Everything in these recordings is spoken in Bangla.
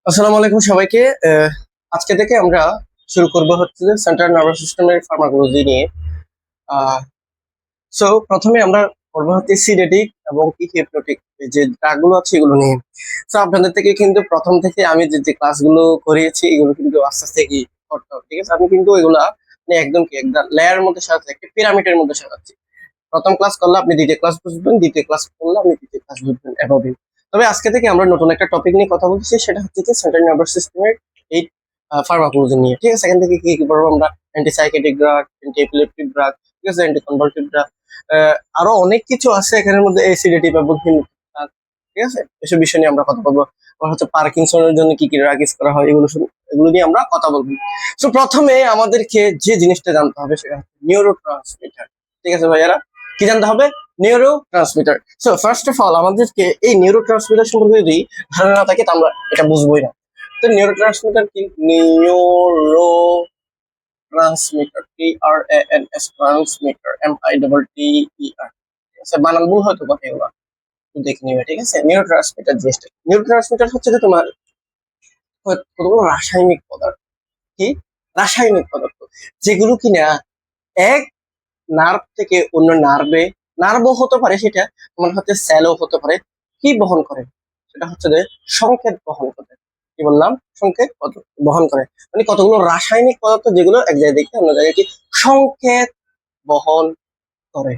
আসসালামু আলাইকুম সবাইকে। আজকে থেকে আমরা শুরু করব হচ্ছে যে সেন্ট্রাল নার্ভাস সিস্টেমের ফার্মাকোলজি নিয়ে। সো প্রথমে আমরা করবো হচ্ছে সিডেটিক এবং কি হিপনোটিক যে ড্রাগগুলো আছে এগুলো নিয়ে। সো আপনাদের থেকে কিন্তু প্রথম থেকে আমি যে যে ক্লাসগুলো করিয়েছি এগুলো কিন্তু আস্তে আস্তে কি করতে হবে, ঠিক আছে? আমি কিন্তু এগুলা মানে একদম কি একটা লেয়ারের মধ্যে সাজাচ্ছি, একটা পিরামিডের মধ্যে সাজাচ্ছি। প্রথম ক্লাস করলে আপনি দ্বিতীয় ক্লাস বুঝবেন, দ্বিতীয় ক্লাস করলে আপনি তৃতীয় ক্লাস বুঝবেন এভাবেই। তবে আজকে থেকে আমরা নতুন একটা টপিক নিয়ে কথা বলতেছি, সেটা হচ্ছে যে সেন্ট্রাল নার্ভাস সিস্টেমের এই ফার্মাকোলজি নিয়ে, ঠিক আছে? এখান থেকে কি কি পড়বো আমরা? অ্যান্টিসাইকেটিক ড্রাগ, অ্যান্টি এপিলেপটিক ড্রাগ, ঠিক আছে, অ্যান্টি কনভালসিভ ড্রাগ, আরো অনেক কিছু আছে এখানের মধ্যে, এসিডেটিভ এবং drug, ঠিক আছে? এসব বিষয় নিয়ে আমরা কথা বলবো। আবার হচ্ছে পার্কিনসনের জন্য কি কি ড্রাগ ইউজ করা হয়, এগুলো নিয়ে আমরা কথা বলবো। তো প্রথমে আমাদেরকে যে জিনিসটা জানতে হবে সেটা হচ্ছে নিউরো ট্রান্সমিটার, ঠিক আছে ভাইয়ারা? কি জানতে হবে? Neuro transmitter. So first of all আমাদেরকে এই নিউরো ট্রান্সমিটার সম্পর্কে যদি ধারণা না থাকে তা আমরা এটা বুঝবোই না। তো নিউরো ট্রান্সমিটার কি? Neuro transmitter, TRANS, transmitter, MITTER। আচ্ছা, বানান ভুল হয়তো কথা, এগুলো একটু দেখে নিবে, ঠিক আছে? নিউরো ট্রান্সমিটার জিনিসটা, নিউরো ট্রান্সমিটার হচ্ছে যে তোমার কতগুলো রাসায়নিক পদার্থ, কি রাসায়নিক পদার্থ যেগুলো কিনা এক নার্ভ থেকে অন্য নার্ভে, নার্ভও হতে পারে, সেটা তোমার হচ্ছে সেলও হতে পারে, কি বহন করে? সেটা হচ্ছে যে সংকেত বহন করে। কি বললাম? সংকেত বহন করে, মানে কতগুলো রাসায়নিক পদার্থ যেগুলো এক জায়গায় থেকে অন্য জায়গায় কি সংকেত বহন করে।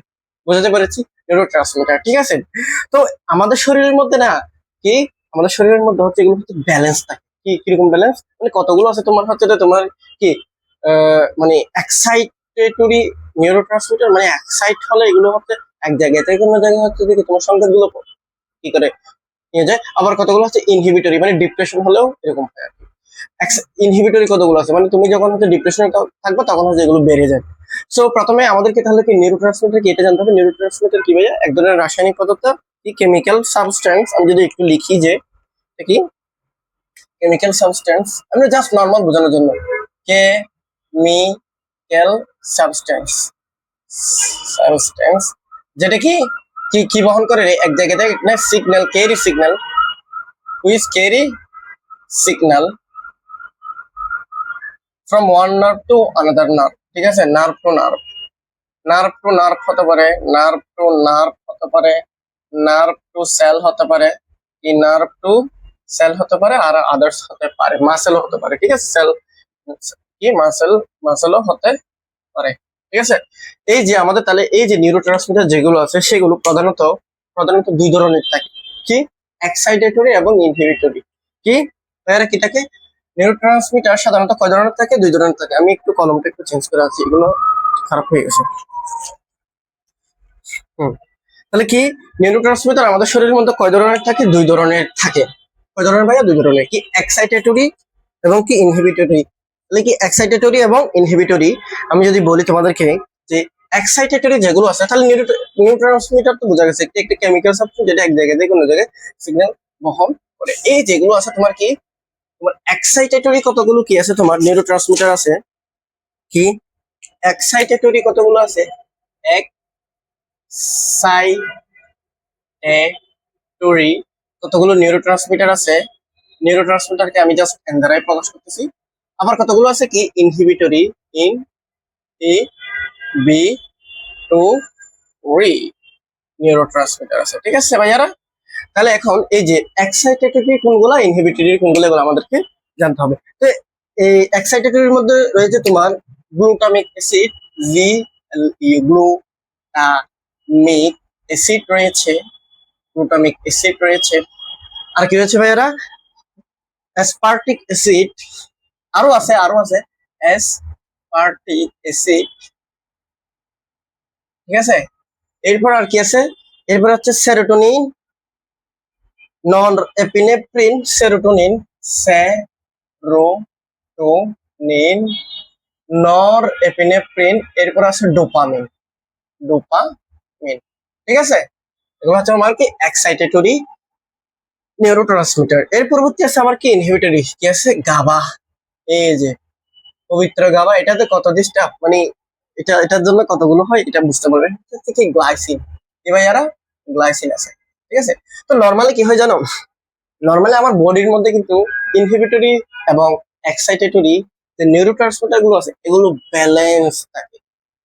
বুঝাতে পেরেছি? নিউরো ট্রান্সমিটার, ঠিক আছে? তো আমাদের শরীরের মধ্যে না কি, আমাদের শরীরের মধ্যে হচ্ছে এগুলো হচ্ছে ব্যালেন্স থাকে। কি কিরকম ব্যালেন্স? মানে কতগুলো আছে তোমার হচ্ছে যে তোমার কি মানে এক্সাইটেটরি নিউরো ট্রান্সমিটার, মানে এক্সাইট হলে এগুলো হচ্ছে এক জায়গায় থেকে অন্য জায়গায় হচ্ছে যে তোমার সংকেত গুলো কি করে নিয়ে যায়। আবার কতগুলো হচ্ছে ইনহিবিটরি, মানে ডিপ্রেশন হলেও এরকম হয় আর কি। ইনহিবিটরি কতগুলো আছে, মানে তুমি যখন হচ্ছে ডিপ্রেশনে থাকবে তখন হচ্ছে এগুলো বেড়ে যায়। সো প্রথমে আমাদেরকে তাহলে কি নিউরো ট্রান্সমিটার কি এটা জানতে হবে। নিউরো ট্রান্সমিটার কি ভাইয়া? এক ধরনের রাসায়নিক পদার্থ, কি কেমিক্যাল সাবস্টেন্স। আমি যদি একটু লিখি যে এটা কি কেমিক্যাল সাবস্টেন্স, আমরা জাস্ট নর্মাল বোঝানোর জন্য, কেমিক্যাল সাবস্টেন্স, সাবস্টেন্স যেটা কি কি কি বহন করে এক জায়গা থেকে signal, carry signal, which carry signal from one nerve to another nerve, ঠিক আছে? Nerve to nerve, nerve to nerve হতে পারে, নার্ভ টু নার্ভ হতে পারে, নার্ভ টু সেল হতে পারে, কি নার্ভ টু সেল হতে পারে, আর আদার্স হতে পারে, মাসেলও হতে পারে, ঠিক আছে? সেল কি মাসেলও হতে পারে, ঠিক আছে? এই যে আমাদের তাহলে এই যে নিউরো ট্রান্সমিটার যেগুলো আছে সেগুলো প্রধানত প্রধানত দুই ধরনের থাকে, কি এক্সাইটেটরি এবং ইনহিবিটরি। কি এরা কি থাকে? নিউরো ট্রান্সমিটার সাধারণত কয় ধরনের থাকে? দুই ধরনের থাকে। আমি একটু কলমটা একটু চেঞ্জ করে আছি, এগুলো খারাপ হয়ে গেছে। হুম, তাহলে কি নিউরো ট্রান্সমিটার আমাদের শরীরের মধ্যে কয় ধরনের থাকে? দুই ধরনের থাকে। কয় ধরনের ভাইয়া? দুই ধরনের। কি এক্সাইটেটরি এবং কি ইনহিবিটরি। তাহলে কি এক্সাইটেটরি এবং ইনহিবিটরি আমি যদি বলি তোমাদেরকে যে এক্সাইটেটরি যেগুলো আছে, তাহলে নিউরো ট্রান্সমিটার তো বোঝা গেছে, একটি কেমিক্যাল সাবস্টেন্স যেটা এক জায়গা থেকে অন্য জায়গায় সিগন্যাল বহন করে। এই যেগুলো আছে তোমার কি, তোমার এক্সাইটেটরি কতগুলো কি আছে তোমার নিউরো ট্রান্সমিটার আছে, কি এক্সাইটেটরি কতগুলো আছে? এক্সাইটেটরি কতগুলো নিউরো ট্রান্সমিটার আছে? নিউরো ট্রান্সমিটারকে আমি জাস্ট এন দ্বারাই প্রকাশ করতেছি। আবার কতগুলো আছে কি inhibitory, inhibitory neurotransmitter আছে, ঠিক আছে ভাইয়ারা? তাহলে এখন এই যে এক্সাইটেটরি কোনগুলা, ইনহিবিটরি কোনগুলো, এগুলো আমাদেরকে জানতে হবে। তো এই এক্সাইটেটরির মধ্যে রয়েছে তোমার গ্লুটামিক অ্যাসিড, গ্লুটামিক অ্যাসিড রয়েছে, গ্লুটামিক অ্যাসিড রয়েছে। আর কি রয়েছে ভাইয়ারা? অ্যাসপার্টিক অ্যাসিড, আরো আছে অ্যাসপার্টিক অ্যাসিড, ঠিক আছে? এরপর আর কি আছে? এরপর হচ্ছে সেরোটোনিন, নন এপিনেফ্রিন, সেরোটোনিন, সেরোটোনিন, নর এপিনেফ্রিন। এরপর আছে ডোপামিন, ডোপামিন, ঠিক আছে? এগুলো হচ্ছে আমার কি এক্সাইটেটরি নিউরো ট্রান্সমিটার। এর পরবর্তী আছে আমার কি ইনহিবিটরি, কি আছে? গাবা। এই যে পবিত্র গাবা, এটাতে কত ডিস্টার্ব, মানে এটার জন্য কতগুলো হয় এটা বুঝতে পারবেন। হচ্ছে কি গ্লাইসিন, কি ভাই? গ্লাইসিন আছে, ঠিক আছে? তো নর্মালি কি হয় জানো, নর্মালি আমার বডির মধ্যে কিন্তু ইনহিবিটরি এবং এক্সাইটেটরি যে নিউরোট্রান্সমিটার গুলো আছে এগুলো ব্যালেন্স থাকে,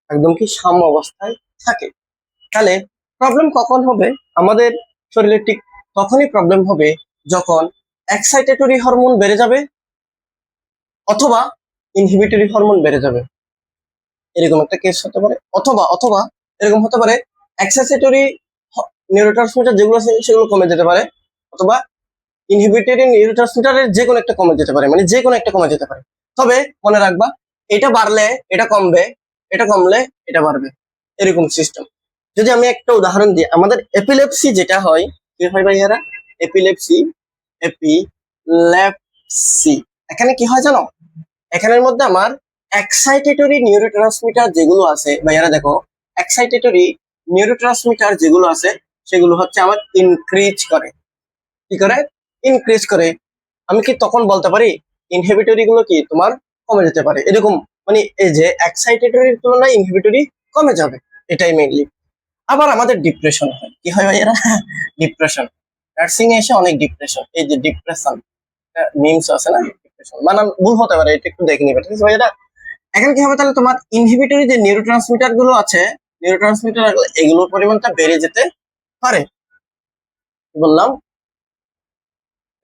একদম কি সাম্য অবস্থায় থাকে। তাহলে প্রবলেম কখন হবে আমাদের শরীরে? ঠিক তখনই প্রবলেম হবে যখন এক্সাইটেটরি হরমোন বেড়ে যাবে অথবা ইনহিবিটরি হরমোন বেড়ে যাবে, এরকম একটা কেস হতে পারে। অথবা অথবা এরকম হতে পারে এক্সাইটেটরি নিউরোট্রান্সমিটার যেগুলো আছে সেগুলো কমে যেতে পারে, অথবা ইনহিবিটরি নিউরোট্রান্সমিটারের যে কোনো একটা কমে যেতে পারে, মানে যে কোনো একটা কমে যেতে পারে। তবে মনে রাখবা, এটা বাড়লে এটা কমবে, এটা কমলে এটা বাড়বে, এরকম সিস্টেম। যদি আমি একটা উদাহরণ দিই, আমাদের এপিলেপসি যেটা হয়, কি হয় ভাইয়ারা? এপিলেপসি, এপিলেপসি এখানে কি হয় জানো? এখানের মধ্যে আমার এক্সাইটেটরি নিউরোট্রান্সমিটার যেগুলো আছে ভাইয়ারা, দেখো এক্সাইটেটরি নিউরোট্রান্সমিটার যেগুলো আছে সেগুলো হচ্ছে আমার ইনক্রিজ করে। কি করে? ইনক্রিজ করে। আমি কি তখন বলতে পারি ইনহিবিটরি গুলো কি তোমার কমে যেতে পারে, এরকম? মানে এই যে এক্সাইটেটরির তুলনায় ইনহিবিটরি কমে যাবে, এটাই মেইনলি। আবার আমাদের ডিপ্রেশন হয়, কি হয় ভাইয়েরা? ডিপ্রেশন। নার্সিং এ এসে অনেক ডিপ্রেশন, এই যে ডিপ্রেশন মিমস আছে না, ডিপ্রেশন বানান ভুল হতে পারে, এটা একটু দেখে নিবে, ঠিক আছে ভাইয়েরা? এখন কি হবে তাহলে? তোমার ইনহিবিটরি যে নিউরোট্রান্সমিটার গুলো আছে, নিউরোট্রান্সমিটার এগুলোর পরিমাণটা বেড়ে যেতে পারে। কি বললাম?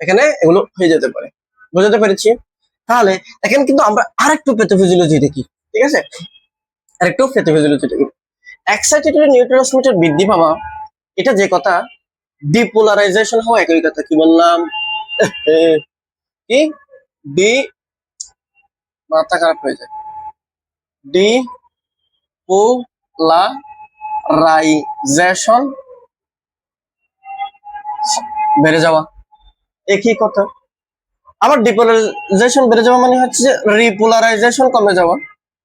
এখানে এগুলো হয়ে যেতে পারে। বুঝতে পেরেছি? তাহলে এখানে কিন্তু আমরা আরেকটু প্যাথোফিজিওলজি দেখি, ঠিক আছে? আরেকটু প্যাথোফিজিওলজি দেখি। এক্সাইটেটরি নিউরোট্রান্সমিটার বৃদ্ধি পাওয়া, এটা যে কথা, ডিপোলারাইজেশন হওয়া একই কথা। কি বললাম? কি? ডি, মাথা খারাপ হয়ে যায়। ডিপোলারাইজেশন বেড়ে যাওয়া, একই কথা। আবার ডিপোলারাইজেশন বেড়ে যাওয়া মানে হচ্ছে যে রিপোলারাইজেশন কমে যাওয়া।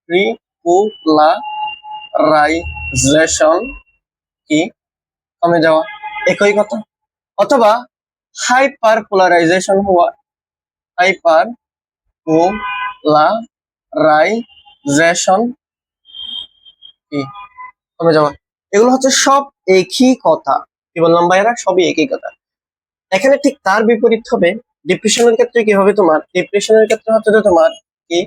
রিপোলারাইজেশন কি? কমে যাওয়া, একই কথা। অথবা হাইপার পোলারাইজেশন হওয়া, হাইপার পোলারাইজেশন কি? কমে যাওয়া। এগুলো হচ্ছে সব একই কথা। কি বললাম ভাইয়েরা? সবই একই কথা। এখানে ঠিক তার বিপরীত হবে ডিপ্রেশনের ক্ষেত্রে। কি হবে তোমার? ডিপ্রেশনের ক্ষেত্রে হচ্ছে যে তোমার কি,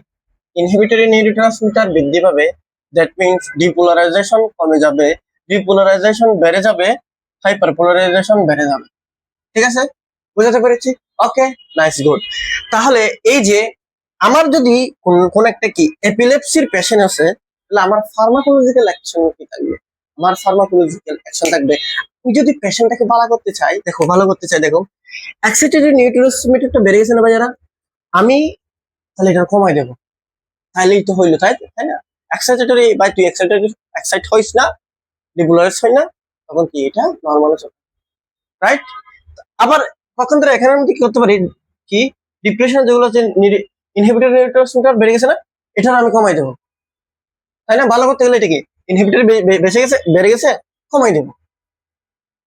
ইনহিবিটরি নিউরোট্রান্সমিটার বৃদ্ধি পাবে, দ্যাট মিন্স ডিপোলারাইজেশন কমে যাবে, ডিপোলারাইজেশন বেড়ে যাবে, হাইপার পোলারাইজেশন বেড়ে যাবে। ঠিক আছে? বুঝাতে পেরেছি? ওকে, নাইস, গুড। তাহলে এই যে আমার যদি কোন একটা কি এপিলেপসির পেশেন্ট আছে, তাহলে আমার ফার্মাকোলজিক্যাল অ্যাকশন কি থাকবে? আমার ফার্মাকোলজিক্যাল অ্যাকশন থাকবে। আমি যদি পেশেন্টটাকে ভালো করতে চাই, দেখো ভালো করতে চাই, দেখো এক্সাইটেটরি নিউরোট্রান্সমিটারটা বেড়ে গেছে না ভাইয়ারা, আমি তাহলে এটা কমাই দেবো, তাহলেই তো হইলো, তাই তাই না? এক্সাইটেটরি বাই তুই এক্সাইটেটরি এক্সাইট হইস না, ডিপোলারাইজ হয় না, তখন কি এটা নরমাল চলে, রাইট? আবার পক্ষান্তরে এখানে আমি কি করতে পারি, কি ডিপ্রেশন যেগুলো আছে, ইনহিবিটর নিউরোট্রান্সমিটার বেড়ে গেছে না, এটা আমি কমাই দেবো, তাই না? ভালো করতে গেলে এটা কি ইনহিবিটর বেঁচে গেছে, বেড়ে গেছে, কমাই দেবো,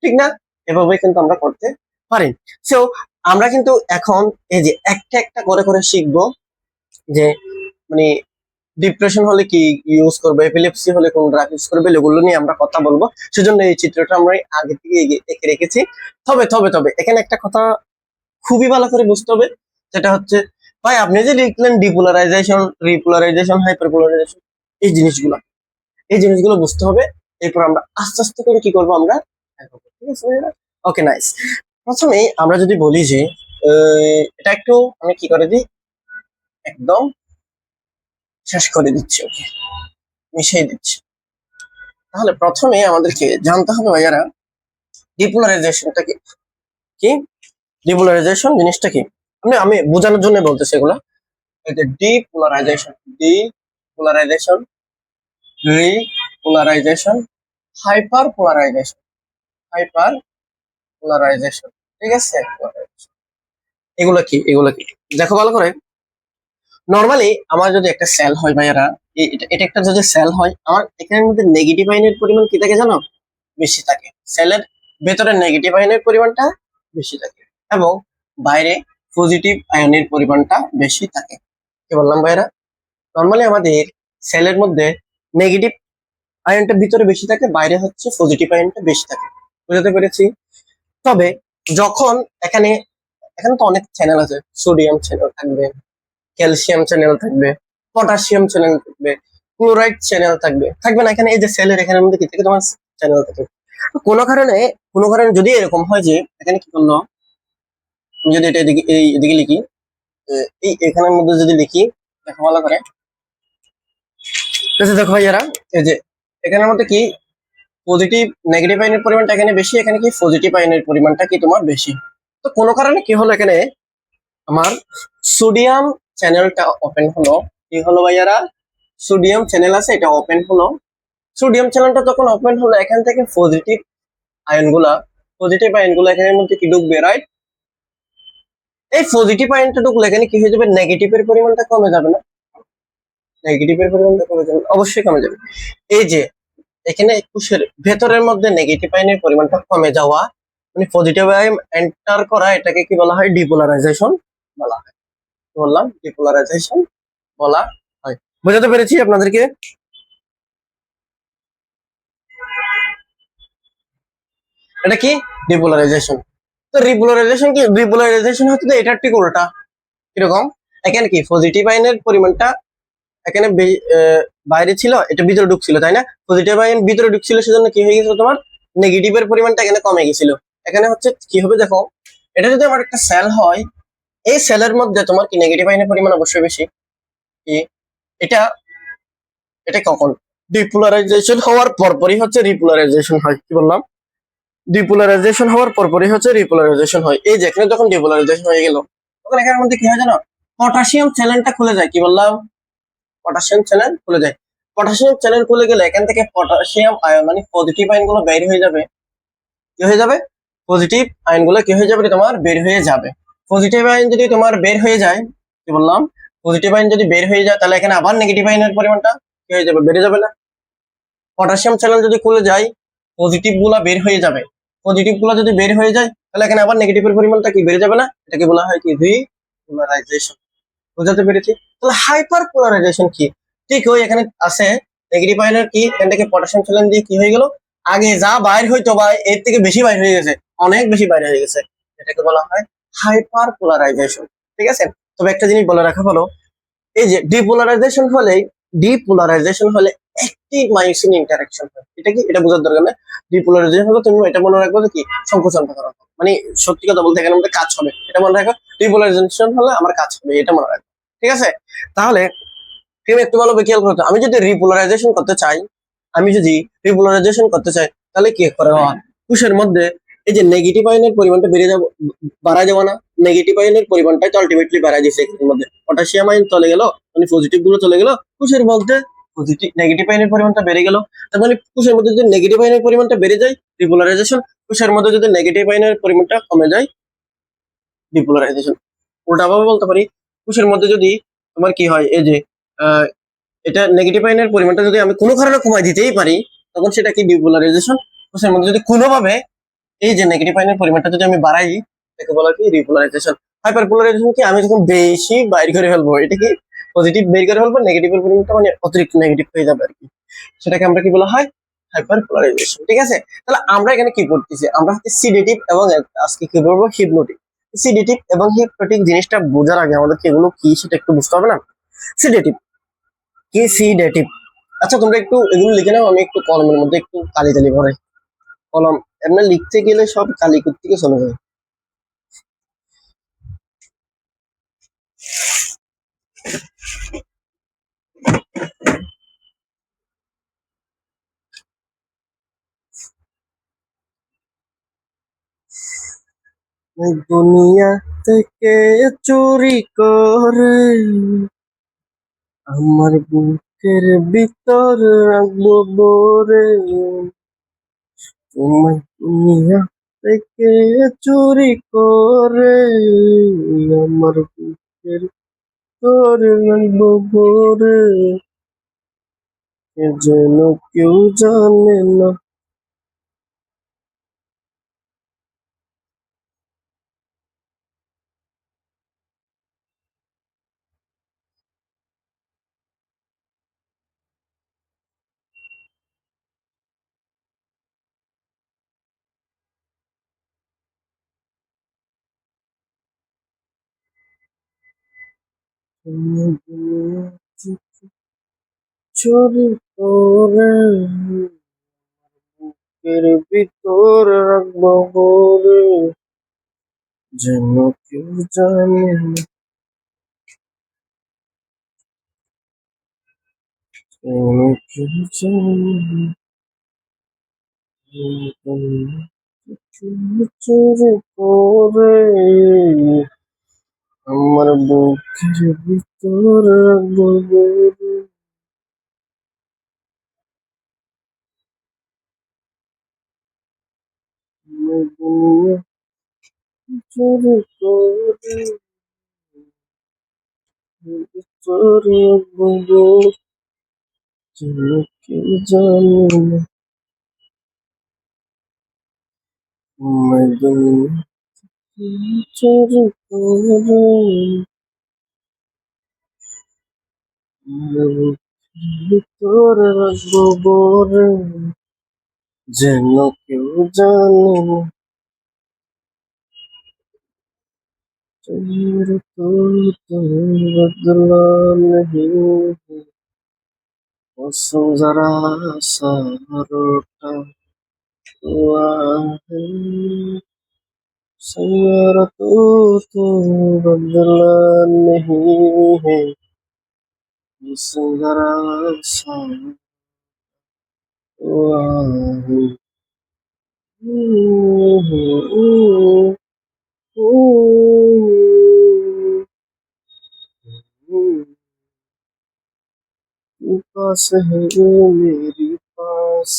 ঠিক না? এভাবে কিন্তু আমরা করতে পারি। সো আমরা কিন্তু এখন এই যে একটা একটা করে করে শিখবো যে মানে ডিপ্রেশন হলে কি ইউজ করবে, এপিলেপসি হলে কোন ড্রাগ ইউজ করবে, এগুলো নিয়ে আমরা কথা বলবো। সেজন্য এই চিত্রটা আমরা আগে থেকে এঁকে রেখেছি। তবে তবে তবে এখানে একটা কথা খুবই ভালো করে বুঝতে হবে, যেটা হচ্ছে ভাই আপনি যে লিখলেন ডিপোলারাইজেশন, রিপোলারাইজেশন, হাইপারপোলারাইজেশন, এই জিনিসগুলো বুঝতে হবে। এরপর আমরা আস্তে আস্তে করে কি করবো, আমরা এগোবো। ঠিক আছে? ওকে, নাইস। প্রথমে আমরা যদি বলি যে এটা একটু আমি কি করে দিই, একদম শেষ করে দিচ্ছি, ওকে, মিশিয়ে দিচ্ছি। তাহলে প্রথমে আমাদেরকে জানতে হবে ভাইয়ারা, ডিপোলারাইজেশনটা কি? কি ডিপোলারাইজেশন জিনিসটা কি? আমি বোঝানোর জন্য বলতেছি এগুলো। এই যে depolarization, depolarization, repolarization, hyperpolarization, hyperpolarization, ঠিক আছে? এগুলো কি, এগুলো কি দেখো ভালো করে। নর্মালি আমার যদি একটা সেল হয় ভাইয়ারা, এটা একটা যদি সেল হয়, আমার এখানের মধ্যে নেগেটিভ আয়নের পরিমাণ কি থাকে জানো? বেশি থাকে। সেলের ভেতরে নেগেটিভ আয়নের পরিমাণটা বেশি থাকে এবং বাইরে পজিটিভ আয়নের পরিমাণটা বেশি থাকে। কি বললাম ভাইরা? নর্মালি আমাদের সেলের মধ্যে নেগেটিভ আয়নটা ভিতরে বেশি থাকে, বাইরে হচ্ছে পজিটিভ আয়নটা বেশি থাকে। বুঝতে পেরেছি? তবে যখন এখানে এখানে তো অনেক চ্যানেল আছে, সোডিয়াম চ্যানেল থাকবে, ক্যালসিয়াম চ্যানেল থাকবে, পটাশিয়াম চ্যানেল থাকবে, ক্লোরাইড চ্যানেল থাকবে, থাকবে না? এখানে এই যে সেলের এখানে মধ্যে কি থাকে, তোমার চ্যানেল থাকে। তো কোনো কারণে যদি এরকম হয় যে এখানে কি করলো, আমি যদি এটা এদিকে লিখি, এই এখানের মধ্যে যদি লিখি, দেখো ভালো করে, দেখো ভাইয়ারা, এই যে এখানের মধ্যে কি পজিটিভ নেগেটিভ আয়নের পরিমাণটা এখানে বেশি, এখানে কি পজিটিভ আয়নের পরিমাণটা কি তোমার বেশি। তো কোনো কারণে কি হলো, এখানে আমার সোডিয়াম চ্যানেলটা ওপেন হলো, কি হলো ভাইয়ারা, সোডিয়াম চ্যানেল আছে এটা ওপেন হলো। সোডিয়াম চ্যানেলটা যখন ওপেন হলো, এখান থেকে আয়নগুলা পজিটিভ আয়নগুলো এখানের মধ্যে কি ঢুকবে, রাইট? এই পজিটিভ আয়নটা ঢুকলে এখানে কি হয়ে যাবে, নেগেটিভের পরিমাণটা কমে যাবে না? নেগেটিভের পরিমাণটা কমে যাবে, অবশ্যই কমে যাবে। এই যে এখানে কোষের ভেতরের মধ্যে নেগেটিভ আয়নের পরিমাণটা কমে যাওয়া, মানে পজিটিভ আয়ন এন্টার করা, এটাকে কি বলা হয়, ডিপোলারাইজেশন বলা হয়। কি বললাম, ডিপোলারাইজেশন বলা হয়। বোঝাতে পেরেছি আপনাদেরকে? এটা কি ডিপোলারাইজেশন। তো রিপোলারাইজেশন হচ্ছে তো এটার ঠিক উল্টা। কিরকম, এখানে কি পজিটিভ আয়নের পরিমাণটা এখানে বাইরে ছিল, এটা ভিতরে ঢুকছিল, তাই না? পজিটিভ আয়ন ভিতরে ঢুকছিল, সেজন্য কি হয়ে গেছিল, তোমার নেগেটিভের পরিমাণটা এখানে কমে গেছিল। এখানে হচ্ছে কি হবে, দেখো, এটা যদি আমার একটা সেল হয়, এই সেলের মধ্যে তোমার কি নেগেটিভ আয়নের পরিমাণ অবশ্যই বেশি। কি এটা, এটা কখন ডিপোলারাইজেশন হওয়ার পরপরই হচ্ছে রিপোলারাইজেশন হয়। কি বললাম, ডিপোলারাইজেশন হওয়ার পরপরই হচ্ছে রিপোলারাইজেশন হয়। এই যে এখানে যখন ডিপোলারাইজেশন হয়ে গেল, তখন এখানের মধ্যে কি হয় জানো, পটাশিয়াম চ্যানেলটা খুলে যায়। কি বললাম, পটাশিয়াম চ্যানেল খুলে যায়। পটাশিয়াম চ্যানেল খুলে গেলে এখান থেকে পটাশিয়াম আয়ন মানে পজিটিভ আয়নগুলো বের হয়ে যাবে। কি হয়ে যাবে, পজিটিভ আয়নগুলো কি হয়ে যাবে, তোমার বের হয়ে যাবে। পজিটিভ আয়ন যদি তোমার বের হয়ে যায়, কি বললাম, পজিটিভ আয়ন যদি বের হয়ে যায়, তাহলে এখানে আবার নেগেটিভ আয়নের পরিমাণটা কি হয়ে যাবে, বেড়ে যাবে না? পটাশিয়াম চ্যানেল যদি খুলে যায়, পজিটিভ গুলা বের হয়ে যাবে। পজিটিভ গুলা যদি বের হয়ে যায়, তাহলে এখানে আবার নেগেটিভের পরিমাণটা কি বেড়ে যাবে না? এটাকে বলা হয় কি, রিপোলারাইজেশন। বুঝাতে পেরেছি? তাহলে হাইপার পোলারাইজেশন কি, ঠিক ওই এখানে আছে নেগেটিভ আয়নের কি, এখান থেকে পটাশিয়াম চ্যানেল দিয়ে কি হয়ে গেল, আগে যা বাইর হইতো বা এর থেকে বেশি বাইর হয়ে গেছে, অনেক বেশি বাইর হয়ে গেছে, এটাকে বলা হয় হাইপার পোলারাইজেশন। ঠিক আছে? তবে একটা জিনিস বলে রাখা ভালো, এই যে ডিপোলারাইজেশন হলে একটি মায়োসিন ইন্টারাকশন হয়। এটা কি, এটা বোঝার দরকার না। ডিপোলারাইজেশন হলে তুমি এটা মনে রাখবে যে কি, সংকোচন করা, মানে সত্যি কথা বলতে এখানে আমাদের কাজ হবে, এটা মনে রাখো। ডিপোলারাইজেশন হলে আমার কাজ হবে, এটা মনে রাখবে। ঠিক আছে? তাহলে তুমি একটু ভালো খেয়াল করতে, আমি যদি রিপোলারাইজেশন করতে চাই, আমি যদি রিপোলারাইজেশন করতে চাই, তাহলে কি করে হয়, কোষের মধ্যে এই যে নেগেটিভ আয়নের পরিমাণটা বেড়ে যাবো, বাড়া যাবো না? নেগেটিভ আয়নের পরিমাণটাই তো আলটিমেটলি বাড়ায় দিচ্ছে এর মধ্যে, পটাশিয়াম আয়ন চলে গেল, মানে পজিটিভ গুলো চলে গেল, কোষের মধ্যে পজিটিভ নেগেটিভ আয়নের পরিমাণটা বেড়ে গেল। তার মানে কোষের মধ্যে যদি নেগেটিভ আয়নের পরিমাণটা বেড়ে যায়, রিপোলারাইজেশন। কোষের মধ্যে যদি নেগেটিভ আয়নের পরিমাণটা কমে যায়, ডিপোলারাইজেশন। উল্টাভাবে বলতে পারি, কোষের মধ্যে যদি তোমার কি হয়, এই যে আহ, এটা নেগেটিভ আয়নের পরিমাণটা যদি আমি কোনো কারণে কমাই দিতেই পারি, তখন সেটা কি, ডিপোলারাইজেশন। কোষের মধ্যে যদি কোনোভাবে এই যে নেগেটিভ আয়নের পরিমাণটা যদি আমি বাড়াই, এটাকে বলা কি, রিপোলারাইজেশন। হাইপার পোলারাইজেশন কি, আমি যখন বেশি বাইর করে ফেলবো, এটা কি পজিটিভ বের করে ফেলবো, নেগেটিভের পরিমাণটা মানে অতিরিক্ত নেগেটিভ হয়ে যাবে আর কি, সেটাকে আমরা কি বলা হয়, হাইপার পোলারাইজেশন। ঠিক আছে? তাহলে আমরা এখানে কি পড়তেছি, আমরা হচ্ছে সিডেটিভ এবং আজকে কি বলবো, হিপনোটিক। সিডেটিভ এবং হিপনোটিক জিনিসটা বোঝার আগে আমাদেরকে এগুলো কি সেটা একটু বুঝতে হবে না? সিডেটিভ কি, সিডেটিভ, আচ্ছা তোমরা একটু এগুলো লিখে নাও, আমি একটু কলমের মধ্যে একটু কালি টালি ভরে, কলম এমনি লিখতে গেলে সব কালি কুত্তিকে চলে যায়। এই দুনিয়া থেকে চুরি করে আমার বুকের ভিতর রাখবো বরে, তোমার দুনিয়া থেকে চুরি করে আমার বুকের ভিতর রাখবো বরে, এ যেন কেউ জানে না। চুরি করে বুকের ভিতর রাখবো বলে, যেন কেউ জানে না, যেন কেউ জানে না, চুরি করে আমার বুকের ভিতর রাখবো বলে। চুরি করে ভিতর রাখবো বলে, যেন কেউ জানে না, আমার দুনিয়া চুরি করে আমার বুকের ভিতর রাখবো বলে, যেন কেউ জানে না, तेरे तो बदला नहीं है, मौसम जरा सा रूठा हुआ है, सैयारा तो बदला नहीं है, मौसम जरा सा हुआ है। तू पास है मेरी पास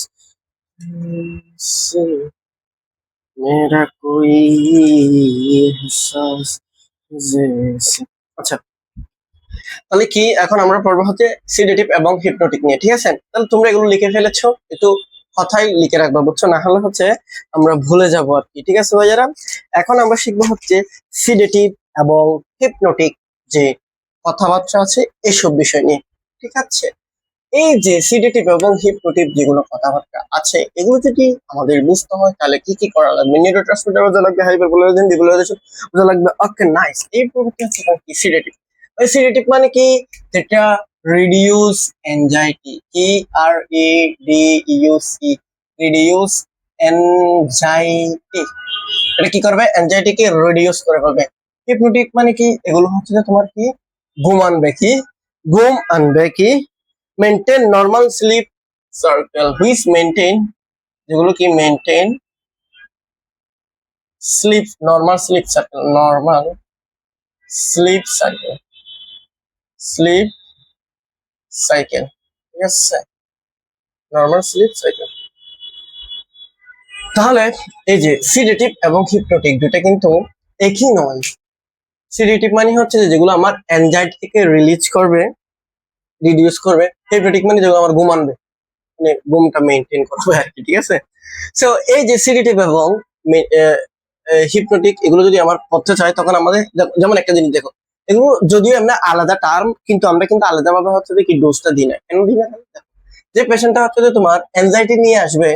से मेरा कोई एहसास जैसे। আচ্ছা, তাহলে কি এখন আমরা পড়বো হচ্ছে সিডেটিভ এবং হিপনোটিক নিয়ে, ঠিক আছে? তাহলে তোমরা এগুলো লিখে ফেলেছো, একটু কথাই লিখে রাখবা, বুঝছো? না হলে হচ্ছে আমরা ভুলে যাবো আর কি, ঠিক আছে ভাইয়ারা? এখন আমরা শিখবো হচ্ছে সিডেটিভ এবং হিপনোটিক যে কথাবার্তা আছে এসব বিষয় নিয়ে, ঠিক আছে? এই যে সিডেটিভ এবং হিপনোটিভ যেগুলো কথাবার্তা আছে, এগুলো যদি আমাদের বুঝতে হয় তাহলে কি কি করা লাগবে? নিউরোট্রান্সমিটার বোঝা লাগবে, হাইপারবোলারিজম, ডিপোলারাইজেশন বোঝা লাগবে। ওকে, নাইস। এই প্রবৃত্তি হচ্ছে কি সিডেটিভ। ওই সিডেটিভ মানে কি? যেটা reduce anxiety, REDUC, reduce anxiety. এটা কি করবে? এনজাইটিকে রিডিউস করে ফেলবে। হিপনোটিক মানে কি? এগুলো হচ্ছে যে তোমার কি ঘুম আনবে, কি ঘুম আনবে, কি maintain normal sleep circle, which maintain, যেগুলো কি maintain sleep normal sleep circle, normal sleep cycle, sleep cycle, ঠিক আছে? Normal sleep cycle. তাহলে এই যে সিডেটিভ এবং হিপনোটিক দুটা কিন্তু একই নয়। সিডেটিভ মানে হচ্ছে যে যেগুলো আমার অ্যাংজাইটি থেকে রিলিজ করবে, রিডিউস করবে। হিপনোটিক মানে যেগুলো আমার ঘুম আনবে, মানে ঘুমটা মেনটেন করবে আর কি, ঠিক আছে? সো এই যে সিডেটিভ এবং হিপনোটিক এগুলো যদি আমার পড়তে চাই, তখন আমাদের যেমন একটা জিনিস দেখো, এগুলো যদিও আমরা আলাদা টার্ম, কিন্তু আমরা কিন্তু আলাদাভাবে হচ্ছে যে কি ডোজটা দিই না। কেন দিই না? যে পেশেন্টটা হচ্ছে যে তোমার অ্যাংজাইটি নিয়ে আসবে,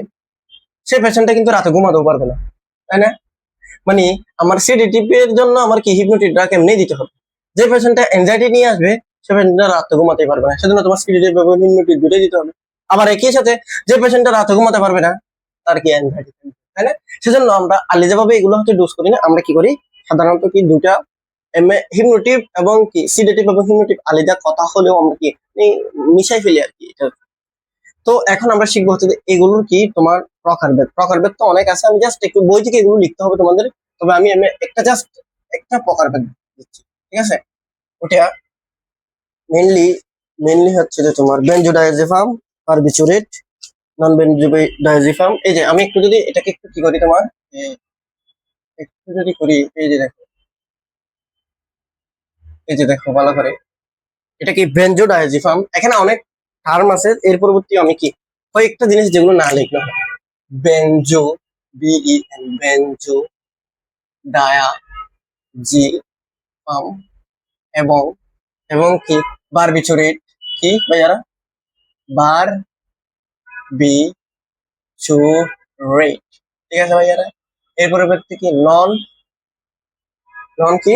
সেই পেশেন্টটা কিন্তু রাতে ঘুমাতেও পারবে না, তাই না? মানে আমার সিডেটিভ এর জন্য আমার কি হিপনোটিক ড্রাগ এমনি দিতে হবে। যে পেশেন্টটা অ্যাংজাইটি নিয়ে আসবে, সে পেশেন্টটা রাতে ঘুমাতে পারবে না, সেজন্য তোমার সিডেটিভ এবং হিপনোটিক দুটোই দিতে হবে। আবার একই সাথে যে পেশেন্টটা রাতে ঘুমাতে পারবে না, তার কি অ্যাংজাইটি, তাই না? সেজন্য আমরা আলাদাভাবে এগুলো হচ্ছে ডোজ করি না। আমরা কি করি সাধারণত, কি দুটা হিপনোটিভ এবং কি সিডেটিভ এবং হিপনোটিভ আলাদা কথা হলেও আমরা কি মিশাই ফেলি আর কি, এটা। তো এখন আমরা শিখবো হচ্ছে যে এগুলোর কি তোমার প্রকারভেদ। প্রকারভেদ তো অনেক আছে, আমি জাস্ট একটু বই থেকে এগুলো লিখতে হবে তোমাদের। তবে আমি একটা জাস্ট একটা প্রকারভেদ দিচ্ছি, ঠিক আছে? ওটা মেনলি মেনলি হচ্ছে যে তোমার বেনজোডায়াজেপাম, বারবিচুরেট, নন বেনজোডায়াজেপাম। এই যে আমি একটু যদি এটাকে একটু কি করি তোমার, একটু যদি করি, এই যে দেখো, এই যে দেখো ভালো করে, এটা কি বেনজোডায়াজেপাম। এখানে অনেক টার্ম আছে, এর পরবর্তী আমি কি কয়েকটা জিনিস যেগুলো না লিখলে হয়। বেনজো, বেনজো ডায়াজিপাম, এবং এবং কি বারবিচুরেট, কি ভাইয়ারা? বারবিচুরেট, ঠিক আছে ভাইয়ারা? এর পরবর্তী কি নন নন কি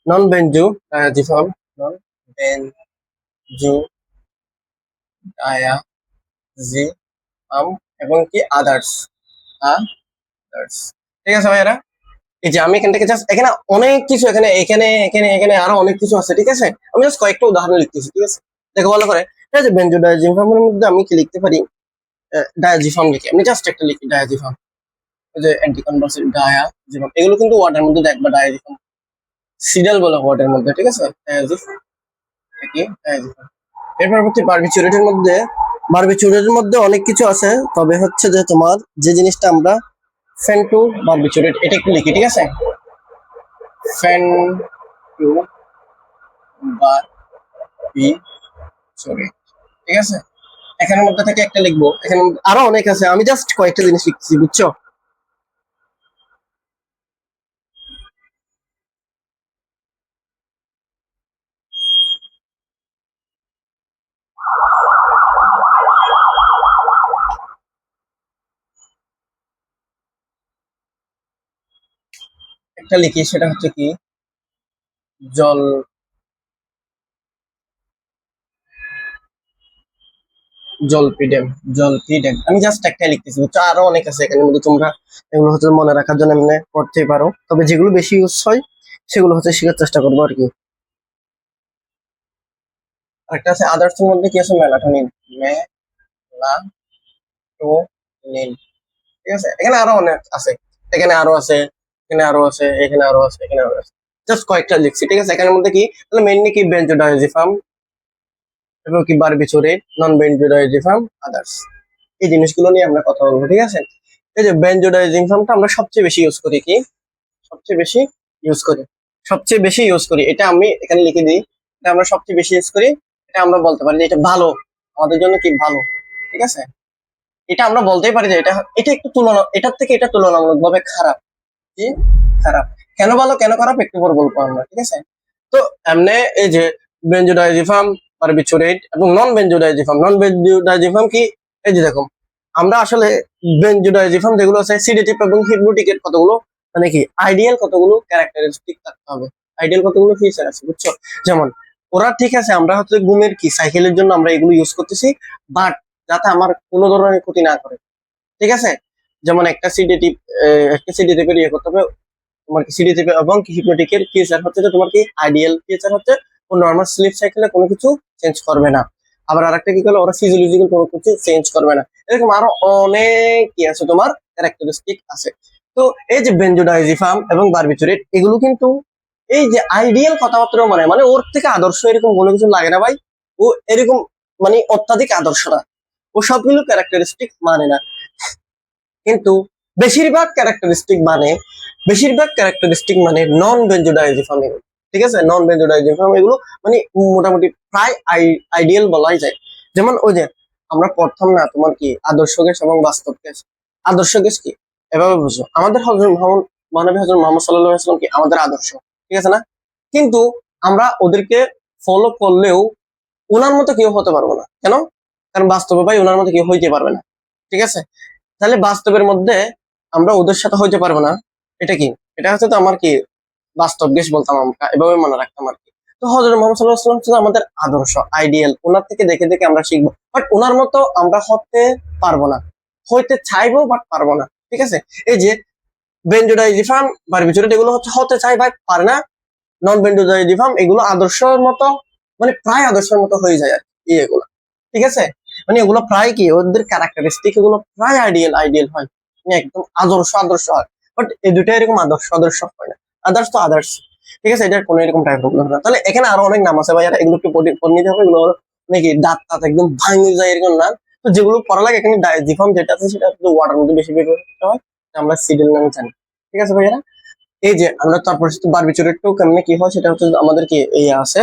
নন বেনজো ডায়াজিপাম, নন বেনজোডায়াজিপাম এবং কি আদার্স। ঠিক আছে ভাইয়ারা, এই যে আমি এখান থেকে জাস্ট এখানে অনেক কিছু এখানে এখানে এখানে এখানে আরো অনেক কিছু আছে, ঠিক আছে। আমি জাস্ট কয়েকটা উদাহরণ লিখতেছি, ঠিক আছে। দেখো ভালো করে, এই যে বেনজোডায়াজিপামের মধ্যে আমি কি লিখতে পারি, ডায়াজিপাম লিখি, আমি জাস্ট একটা লিখি ডায়াজিপাম, ওই যে অ্যান্টি কনভার্সিভ ডায়াজিপাম, এগুলো কিন্তু ওয়ার্ডের মধ্যে দেখবা ডায়াজিপাম সিডাল বলে ওয়ার্ডের মধ্যে, ঠিক আছে। ডায়াজিপাম কি ডায়াজিপাম। এর পরবর্তী বারবিচুরেটের মধ্যে অনেক কিছু আছে, তবে হচ্ছে যে তোমার যে জিনিসটা আমরা ফেন্টু বারবিচুরেট এটা একটু লিখি, ঠিক আছে। ফেন্টু বারবিচুরেট, ঠিক আছে। এখানের মধ্যে থেকে একটা লিখবো, এখানে আরো অনেক আছে, আমি জাস্ট কয়েকটা জিনিস লিখছি, বুঝছো। একটা লিখি, সেটা হচ্ছে কি জল জলপিডেম আমি জাস্ট একটাই লিখতেছি, বুঝছো। আরো অনেক আছে এখানের মধ্যে, তোমরা এগুলো হচ্ছে মনে রাখার জন্য এমনি করতেই পারো, তবে যেগুলো বেশি ইউজ হয় সেগুলো হচ্ছে শেখার চেষ্টা করবো আর কি। আরেকটা আছে আদার্স এর মধ্যে কি আছে, মেলাটোনিন, মেলাটোনিন, ঠিক আছে। এখানে আরো অনেক আছে, এখানে আরো আছে, এখানে আরো আছে, এখানে আরো আছে, এখানে আরো আছে, জাস্ট কয়েকটা লিখছি, ঠিক আছে। এখানের মধ্যে কি তাহলে মেইনলি কি বেনজোডায়াজিপাম এবং কি বারবিচুরেট, নন বেনজোডায়াজিপাম, আদার্স, এই জিনিসগুলো নিয়ে আমরা কথা বলবো, ঠিক আছে। এই যে বেনজোডায়াজিপামটা আমরা সবচেয়ে বেশি ইউজ করি, কি সবচেয়ে বেশি ইউজ করি, সবচেয়ে বেশি ইউজ করি, এটা আমি এখানে লিখে দিই, এটা আমরা সবচেয়ে বেশি ইউজ করি। এটা আমরা বলতে পারি যে এটা ভালো, আমাদের জন্য কি ভালো, ঠিক আছে। এটা আমরা বলতেই পারি যে এটা এটা একটু তুলনা, এটার থেকে এটা তুলনামূলক ভাবে খারাপ, কি খারাপ। কেন ভালো কেন খারাপ একটু পর বলবো আমরা, ঠিক আছে। তো এমনি এই যে বেনজোডায়াজিপাম, বারবিচুরেট এবং নন বেনজোডায়াজিপাম কি, এই যে দেখো আমরা আসলে বেনজোডায়াজিপাম যেগুলো আছে সিডেটিভ এবং হিপনোটিকের কতগুলো মানে কি আইডিয়াল কতগুলো ক্যারেক্টারিস্টিক থাকতে হবে, আইডিয়াল কতগুলো ফিচার আছে, বুঝছো। যেমন ওরা ঠিক আছে, আমরা হচ্ছে ঘুমের কি সাইকেলের জন্য আমরা এগুলো ইউজ করতেছি, বাট যাতে আমার কোনো ধরনের ক্ষতি না করে, ঠিক আছে। যেমন একটা সিডেটিভের ইয়ে করতে হবে, তোমার কি সিডি থেকে এবং হিপনোটিকের ফিচার হচ্ছে যে তোমার কি আইডিয়াল ফিচার হচ্ছে ও নর্মাল স্লিপ সাইকেলে কোনো কিছু চেঞ্জ করবে না। আবার আরেকটা কি করলে ওরা ফিজিওলজিক্যাল কোনো কিছু চেঞ্জ করবে না। এরকম আরো অনেক কি আছে তোমার ক্যারেক্টারিস্টিক আছে। তো এই যে বেনজোডায়াজিপাম এবং বারবিচুরেট এগুলো কিন্তু এই যে আইডিয়াল কথাবার্তা মানে ওর থেকে আদর্শ এরকম কোনো কিছু লাগে না ভাই। ও এরকম মানে অত্যাধিক আদর্শ না, ও সবগুলো ক্যারেক্টারিস্টিক মানে না, কিন্তু বেশিরভাগ ক্যারেক্টারিস্টিক মানে নন বেনজোডায়াজিপাম এগুলো, ঠিক আছে। নন বেনজোডায়াজিপাম এগুলো মানে মোটামুটি প্রায় আইডিয়াল বলাই যায়। যেমন ওই যে আমরা পড়তাম না তোমার কি আদর্শ গ্যাস এবং বাস্তব গ্যাস। আদর্শ গ্যাস কি এভাবে বুঝো, আমাদের হযরত মুহাম্মদ সাল্লাল্লাহু আলাইহি ওয়াসাল্লাম কি আমাদের আদর্শ, ঠিক আছে না। কিন্তু আমরা ওদেরকে ফলো করলেও ওনার মতো কেউ হতে পারবো না, কেন? কারণ বাস্তবে ভাই ওনার মতো কেউ হইতে পারবে না, ঠিক আছে। তাহলে বাস্তবের মধ্যে আমরা ওদের সাথে হইতে পারবো না, এটা কি, এটা হচ্ছে তো আমার কি বাস্তব দেশ বলতাম আমরা, এভাবে মনে রাখতাম আর কি। তো হযরত মুহাম্মদ সাল্লাল্লাহু আলাইহি ওয়াসাল্লাম হচ্ছে আমাদের আদর্শ, আইডিয়াল, ওনার থেকে দেখে দেখে আমরা শিখবো, বাট ওনার মতো আমরা হতে পারবো না, হইতে চাইবো বাট পারবো না, ঠিক আছে। এই যে বেনজোডায়াজিপাম বারবিচুরেট এগুলো হচ্ছে হতে চাই ভাই পারে না, নন বেনজোডায়াজিপাম এগুলো আদর্শের মতো মানে প্রায় আদর্শের মতো হয়ে যায় আর কি এগুলো, ঠিক আছে। মানে এগুলো প্রায় কি ওদের ক্যারেক্টারিস্টিক এগুলো প্রায় আইডিয়াল হয়, মানে একদম আদর্শ হয়, বাট এই দুটো এরকম আদর্শ হয় না, আদার্স, ঠিক আছে। এটার কোনো এরকম টাইপ না। তাহলে এখানে আরো অনেক নাম আছে ভাই, আর এগুলো একটু পড়ে নিতে হবে, এগুলো নাকি দাঁত টাত একদম ভাঙে যায় এরকম নাম। তো যেগুলো পড়া লাগে এখানে ডায়াজিপাম যেটা আছে সেটা ওয়াটার মধ্যে বেশি ব্যবহৃত হয়, আমরা সিডেল নামে জানি, ঠিক আছে ভাইয়া। এই যে আমরা তারপর বারবিচুরেটও কেমনে কি হয় সেটা হচ্ছে আমাদের কি এই আছে,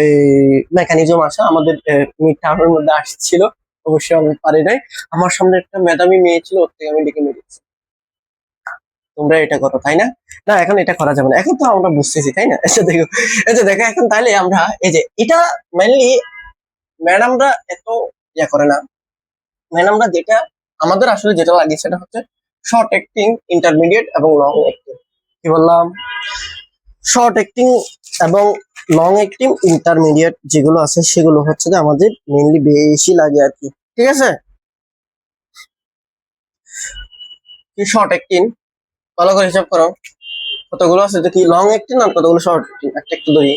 এই মেকানিজম আছে আমাদের মিড টার্মের মধ্যে আসছিল, অবশ্যই আমি পারি নাই। আমার সামনে একটা মেধাবী মেয়ে ছিল, ওর থেকে আমি ডেকে মেরেছি। তোমরা এটা করো তাই না? না এখন এটা করা যাবে না, এখন তো আমরা বুঝতেছি তাই না। এই যে দেখো এখন তাইলে আমরা এই যে এটা মেনলি ম্যাডামরা এত ইয়া করে না, ম্যাডামরা যেটা আমাদের আসলে যেটা লাগে সেটা হচ্ছে শর্ট অ্যাক্টিং, ইন্টারমিডিয়েট এবং লং অ্যাক্টিং। কি বললাম? শর্ট অ্যাক্টিং এবং লং অ্যাক্টিং ইন্টারমিডিয়েট যেগুলো আছে সেগুলো হচ্ছে যে আমাদের মেইনলি বেশি লাগে আর কি, ঠিক আছে। কি শর্ট অ্যাক্টিং, ভালো করে হিসাব করো কতগুলো আছে, যে কি লং অ্যাক্টিং আর কতগুলো শর্ট অ্যাক্টিং, একটা একটু ধরি।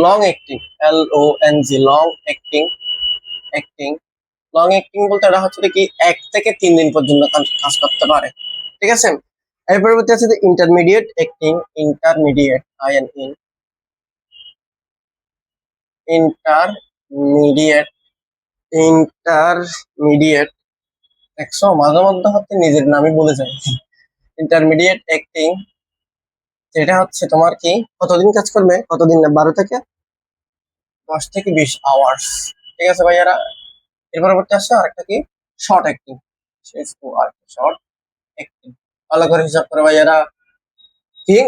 Long acting, LONG, long acting, acting long acting বলতে এটা হচ্ছে কি 1 থেকে 3 দিন পর্যন্ত কাজ করতে পারে, ঠিক আছে। এর পরবর্তী আছে যে intermediate acting, intermediate, intermediate, intermediate, দেখছো মাঝে মধ্যে হচ্ছে নিজের নামই বলে যায়। ইন্টারমিডিয়েট অ্যাক্টিং যেটা হচ্ছে তোমার কি কতদিন কাজ করবে, কতদিন না, 12 থেকে 10 আওয়ার্স, ঠিক আছে ভাইয়ারা। এর পরবর্তী আসছে আরেকটা কি শর্ট অ্যাক্টিং, শর্ট অ্যাক্টিং, ভালো করে হিসাব করে ভাইয়ারা। কি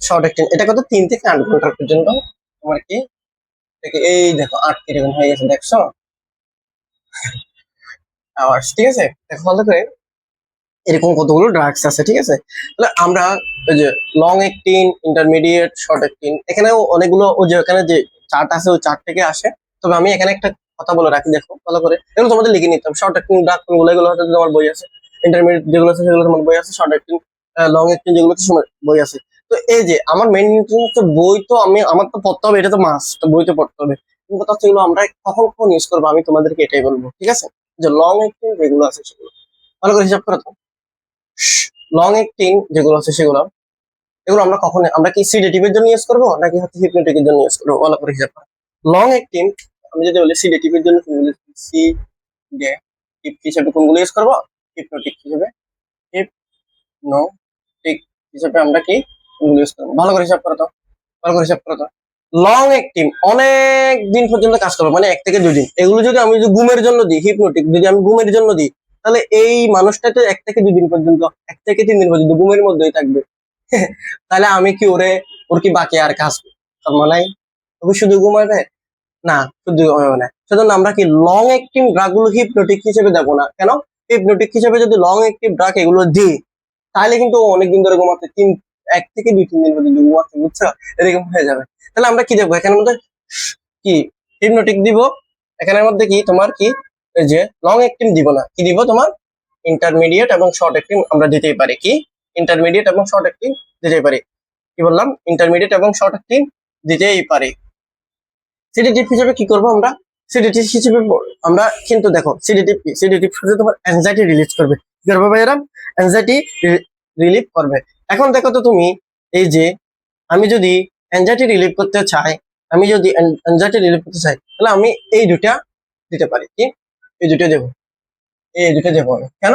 শর্ট অ্যাক্টিং এটা কত 3 থেকে 8 ঘন্টা পর্যন্ত তোমার কি এই দেখো 8 কিরকম হয়ে গেছে, দেখছো আওয়ার্স, ঠিক আছে। দেখো ভালো করে এরকম কতগুলো ড্রাগস আছে, ঠিক আছে। তাহলে আমরা ওই যে long acting, intermediate, short acting, এখানেও অনেকগুলো ওই যে এখানে যে চার্ট আছে ওই চার্ট থেকে আসে। তবে আমি এখানে একটা কথা বলে রাখি, দেখো ভালো করে, এগুলো তোমাদের লিখে নিতে হবে। শর্ট অ্যাক্টিং ড্রাগ কোনগুলো, এগুলো হয়তো তোমার বই আছে। ইন্টারমিডিয়েট যেগুলো আছে সেগুলো তোমার বই আছে। শর্ট অ্যাক্টিং, লং অ্যাক্টিং যেগুলো আছে তোমার বই আছে। তো এই যে আমার মেইন হচ্ছে বই, তো আমার তো পড়তে হবে, এটা তো মাস্ট, বই তো পড়তে হবে। কিন্তু কথা হচ্ছে এগুলো আমরা কখন কখন ইউজ করবো আমি তোমাদেরকে এটাই বলবো, ঠিক আছে। যে লং অ্যাক্টিং যেগুলো আছে সেগুলো ভালো করে হিসাব করো তো। লং অ্যাক্টিং যেগুলো আছে সেগুলো, এগুলো আমরা কখন, আমরা কি সিডেটিভ এর জন্য ইউজ করবো নাকি হচ্ছে হিপনোটিক এর জন্য ইউজ করবো, ভালো করে হিসাব করো। লং অ্যাক্টিং আমি যদি বলি সিডেটিভ এর জন্য সিডেটিভ হিসেবে কোনগুলো ইউজ করবো, হিপনোটিক হিসেবে, হিপনোটিক হিসেবে আমরা কি কোনগুলো ইউজ করবো, ভালো করে হিসাব করো তো, ভালো করে হিসাব করো তো। লং অ্যাক্টিং অনেক দিন পর্যন্ত কাজ করবে, মানে 1 থেকে 2 দিন। এগুলো যদি আমি যদি ঘুমের জন্য দিই, হিপনোটিক যদি আমি ঘুমের জন্য দিই, তাহলে এই মানুষটাতে 1 থেকে 2 দিন পর্যন্ত, 1 থেকে 3 দিন পর্যন্ত ঘুমের মধ্যেই থাকবে। তাহলে আমি কি ওর কি বাকি আর কাজ কর্ম নাই, ওকে শুধু ঘুমাবে না, শুধু ঘুমাবে না। সেজন্য আমরা কি লং অ্যাক্টিভ ড্রাগ গুলো হিপনোটিক হিসেবে দেবো না কেন, হিপনোটিক হিসেবে যদি লং অ্যাক্টিভ ড্রাগ এগুলো দিই তাহলে কিন্তু অনেকদিন ধরে ঘুমাতে 1 থেকে 2-3 দিন পর্যন্ত ঘুমাতে, বুঝছো, এরকম হয়ে যাবে। তাহলে আমরা কি দেবো এখানের মধ্যে, কি হিপনোটিক দিব, এখানের মধ্যে কি তোমার কি এই যে লং অ্যাক্টিভ দিব না, কি দিব তোমার ইন্টারমিডিয়েট এবং শর্ট অ্যাক্টিভ আমরা দিতেই পারি, কি ইন্টারমিডিয়েট এবং শর্ট অ্যাক্টিভ দিতেই পারি। কি বললাম, ইন্টারমিডিয়েট এবং শর্ট অ্যাক্টিভ দিতেই পারি। সিডেটিভ হিসেবে কি করবো আমরা, সিডেটিভ হিসেবে আমরা কিন্তু দেখো সিডেটিভ কি, সিডেটিভ সাথে তোমার অ্যাংজাইটি রিলিজ করবে, কি করবে ভাইয়েরা, অ্যাংজাইটি রিলিভ করবে। এখন দেখো তো তুমি, এই যে আমি যদি অ্যাংজাইটি রিলিভ করতে চাই, আমি যদি অ্যাংজাইটি রিলিভ করতে চাই, তাহলে আমি এই দুটা দিতে পারি, কি এই দুটো দেবো, এই দুটো দেবো আমি কেন,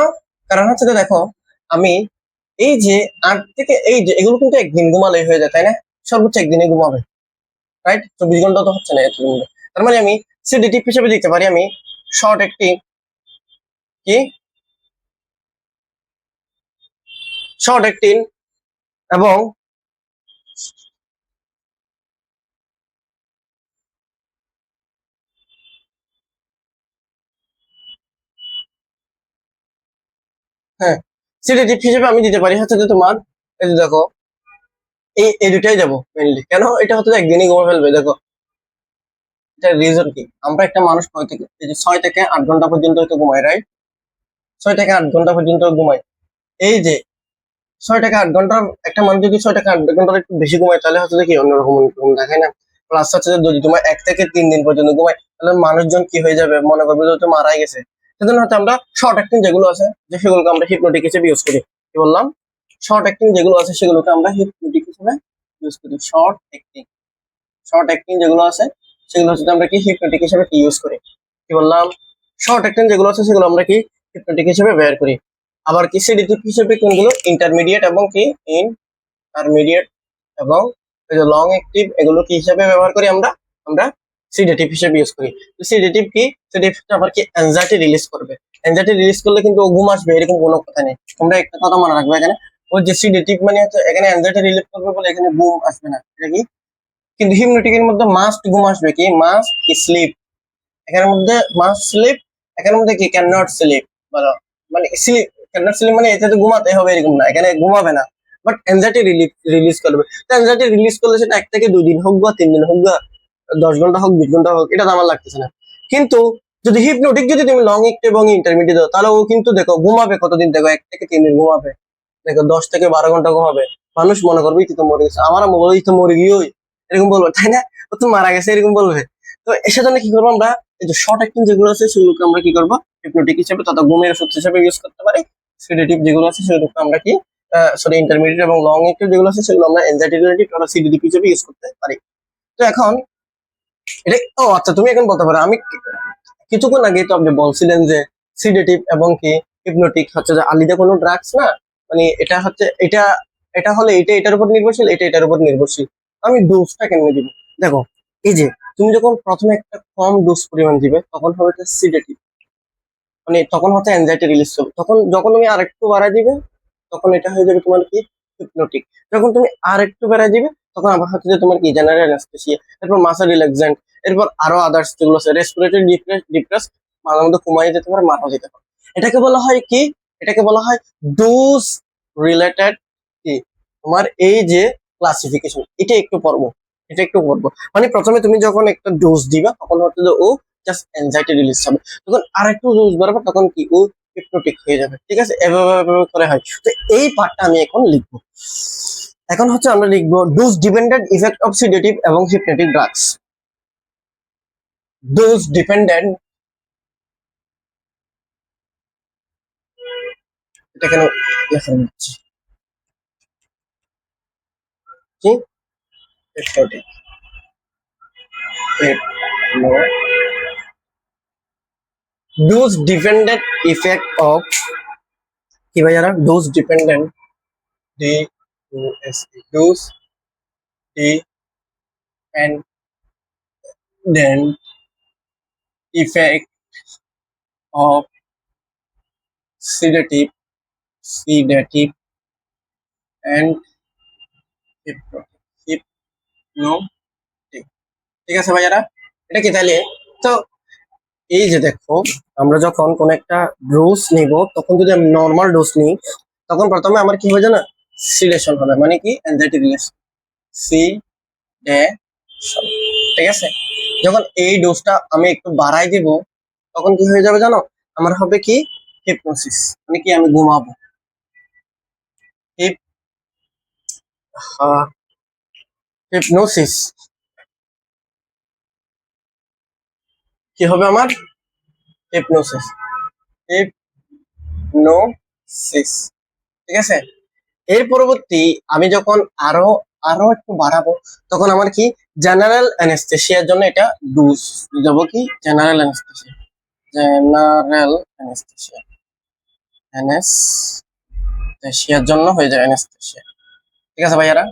কারণ হচ্ছে যে দেখো আমি এই যে 8 থেকে এই যে এগুলো কিন্তু একদিন ঘুমালেই হয়ে যায়, তাই না, সর্বোচ্চ একদিনে ঘুমাবে, রাইট, 24 ঘন্টা তো হচ্ছে না এতদিন। তার মানে আমি সিডেটিভ হিসেবে দিতে পারি আমি শর্ট একটি, কি শর্ট অ্যাক্টিং এবং হ্যাঁ সিডেটিভ হিসেবে আমি দিতে পারি হচ্ছে যে তোমার এই যে দেখো এই দুটাই যাবো মেনলি, কেন এটা হচ্ছে যে একদিনই ঘুমে ফেলবে। দেখো এটা রিজন কি, আমরা একটা মানুষ 6 থেকে 8 ঘন্টা পর্যন্ত হয়তো ঘুমাই, রাইট, 6 থেকে 8 ঘন্টা পর্যন্ত ঘুমাই। এই যে 6 থেকে 8 ঘন্টার একটা মানুষ যদি 6 থেকে 8 ঘন্টার একটু বেশি ঘুমায় তাহলে হচ্ছে যে কি অন্যরকম ঘুম দেখায় না। প্লাস হচ্ছে যে যদি তোমার 1 থেকে 3 দিন পর্যন্ত ঘুমায় তাহলে মানুষজন কি হয়ে যাবে, মনে করবে যে মারাই গেছে। সেজন্য হচ্ছে আমরা শর্ট অ্যাক্টিং যেগুলো আছে যে সেগুলোকে আমরা হিপনোটিক হিসেবে ইউজ করি। কি বললাম, শর্ট অ্যাক্টিং যেগুলো আছে সেগুলোকে আমরা হিপনোটিক হিসেবে ইউজ করি। শর্ট অ্যাক্টিং, শর্ট অ্যাক্টিং যেগুলো আছে সেগুলো হচ্ছে আমরা কি হিপনোটিক হিসেবে কি ইউজ করি। কি বললাম, শর্ট অ্যাক্টিং যেগুলো আছে সেগুলো আমরা কি হিপনোটিক হিসেবে ব্যবহার করি। আবার কি সিডেটিভ হিসেবে কোনগুলো, ইন্টারমিডিয়েট এবং কি ইন্টারমিডিয়েট এবং লং অ্যাক্টিভ এগুলো কি হিসেবে ব্যবহার করি আমরা, আমরা সিডেটিভ হিসেবে ইউজ করি। সিডেটিভ কি, সিডেটিভ আবার কি অ্যাংজাইটি রিলিজ করবে, অ্যাংজাইটি রিলিজ করলে কিন্তু ও ঘুম আসবে এরকম কোনো কথা নেই। তোমরা একটা কথা মনে রাখবে এখানে, ও যে সিডেটিভ মানে হচ্ছে এখানে অ্যাংজাইটি রিলিজ করবে বলে এখানে ঘুম আসবে না, এটা কি, কিন্তু হিপনোটিক এর মধ্যে মাস্ট ঘুম আসবে, কি মাস্ট কি স্লিপ, এখানের মধ্যে মাস্ট স্লিপ, এখানের মধ্যে কি ক্যান নট স্লিপ বলো, মানে স্লিপ ক্যান নট স্লিপ মানে এটাতে ঘুমাতে হবে এরকম না, এখানে ঘুমাবে না, বাট এনজাইটি রিলিজ করবে। তো এনজাইটি রিলিজ করলে সেটা 1 থেকে 2 দিন হোক বা 3 দিন হোক বা 10 ঘন্টা হোক 20 ঘন্টা হোক, এটা তো আমার লাগতেছে না। কিন্তু যদি হিপনোটিক যদি তুমি লং একটু এবং ইন্টারমিডিয়েট দাও, তাহলে ও কিন্তু দেখো ঘুমাবে কতদিন, দেখো 1 থেকে 3 দিন ঘুমাবে, দেখো 10 থেকে 12 ঘন্টা ঘুমাবে। মানুষ মনে করবে তুই তো মরে গেছে, আমার বলবো তো মরে গিয়ে এরকম বলবে, তাই না? ও তো মারা গেছে এরকম বলবে। তো সেজন্য কি করবো আমরা, এই যে শর্ট অ্যাক্টিং যেগুলো আছে সেগুলোকে আমরা কি করবো, হিপনোটিক হিসেবে তথা ঘুমের ওষুধ হিসেবে ইউজ করতে পারি। সিডেটিভ যেগুলো আছে সেগুলোকে আমরা কি, সরি ইন্টারমিডিয়েট এবং লং অ্যাক্টিভ যেগুলো আছে সেগুলো আমরা এনজাইটি রিলেটিভ অথবা সিডেটিভ হিসেবে ইউজ করতে পারি। তো এখন এটা, ও আচ্ছা, তুমি এখন বলতে পারো আমি কিছুক্ষণ আগে তো আপনি বলছিলেন যে সিডেটিভ এবং কি হিপনোটিক হচ্ছে যে আলাদা কোনো ড্রাগস না, মানে এটা হচ্ছে এটা, এটা হলে এটা এটার উপর নির্ভরশীল, এটা এটার উপর নির্ভরশীল। আমি ডোজটা কেন দিব? দেখো, এই যে তুমি যখন প্রথমে একটা কম ডোজ পরিমাণ দিবে তখন হবে এটা সিডেটিভ, মানে তখন হচ্ছে এনজাইটি রিলিজ হবে। তখন যখন তুমি আরেকটু বাড়ায় দিবে তখন এটা হয়ে যাবে তোমার কি, হিপনোটিক। যখন তুমি আরেকটু বাড়ায় দিবে তখন আবার হচ্ছে যে তোমার কি, জেনারেল অ্যানেস্থেসিয়া, এরপর মাসেল রিল্যাক্সেন্ট, এরপর আরো আদার্স যেগুলো আছে রেসপিরেটরি ডিপ্রেস, মাঝে মধ্যে ঘুমাই যেতে পারে, মারা যেতে পারে। এটাকে বলা হয় কি, এটাকে বলা হয় ডোজ রিলেটেড কি, তোমার এই যে ক্লাসিফিকেশন, এটা একটু পড়বো, এটা একটু পড়বো। মানে প্রথমে তুমি যখন একটা ডোজ দিবা তখন হচ্ছে যে ও জাস্ট এনজাইটি রিলিজ হবে, তখন আরেকটু ডোজ বাড়াবে তখন কি ও হিপনোটিক হয়ে যাবে। ঠিক আছে, এভাবে এভাবে করে হয়। তো এই পার্টটা আমি এখন লিখবো। এখন হচ্ছে আমরা লিখবো dose dependent effect of sedative এবং হিপনোটিক ড্রাগস। ডোজ ডিপেন্ডেন্ট, এটা কেন লেখা হচ্ছে কি, hypnotic, dose dependent effect of কি ভাই যারা, dose dependent, D O S E, dose dependent effect of sedative, sedative and hypnotic, hypnotic। ঠিক আছে ভাইয়ারা, এটা কি তাহলে? তো এই যে দেখো, আমরা যখন কোন একটা ডোজ নিব তখন যদি আমি নর্মাল ডোজ নিই তখন প্রথমে আমার কি হবে জানো, সিডেশন হবে, মানে কি এনজাইটি রিলিজ, সিডেশন। ঠিক আছে, যখন এই ডোজটা আমি একটু বাড়াই দিব তখন কি হয়ে যাবে জানো, আমার হবে কি হিপনোসিস, মানে কি আমি ঘুমাবো। হিপ হিপনোসিস কি হবে আমার, হিপনোসিস, হিপনোসিস। ঠিক আছে, এর পরবর্তী আমি যখন আরো আরো একটু বাড়াবো তখন আমার কি, জেনারেল অ্যানেস্থেসিয়ার জন্য এটা ডোজ দেবো কি, জেনারেল অ্যানেস্থেসিয়া, জেনারেল অ্যানেস্থেসিয়া, অ্যানেস্থেসিয়ার জন্য হয়ে যায় অ্যানেস্থেসিয়া। ঠিক আছে ভাইয়ারা,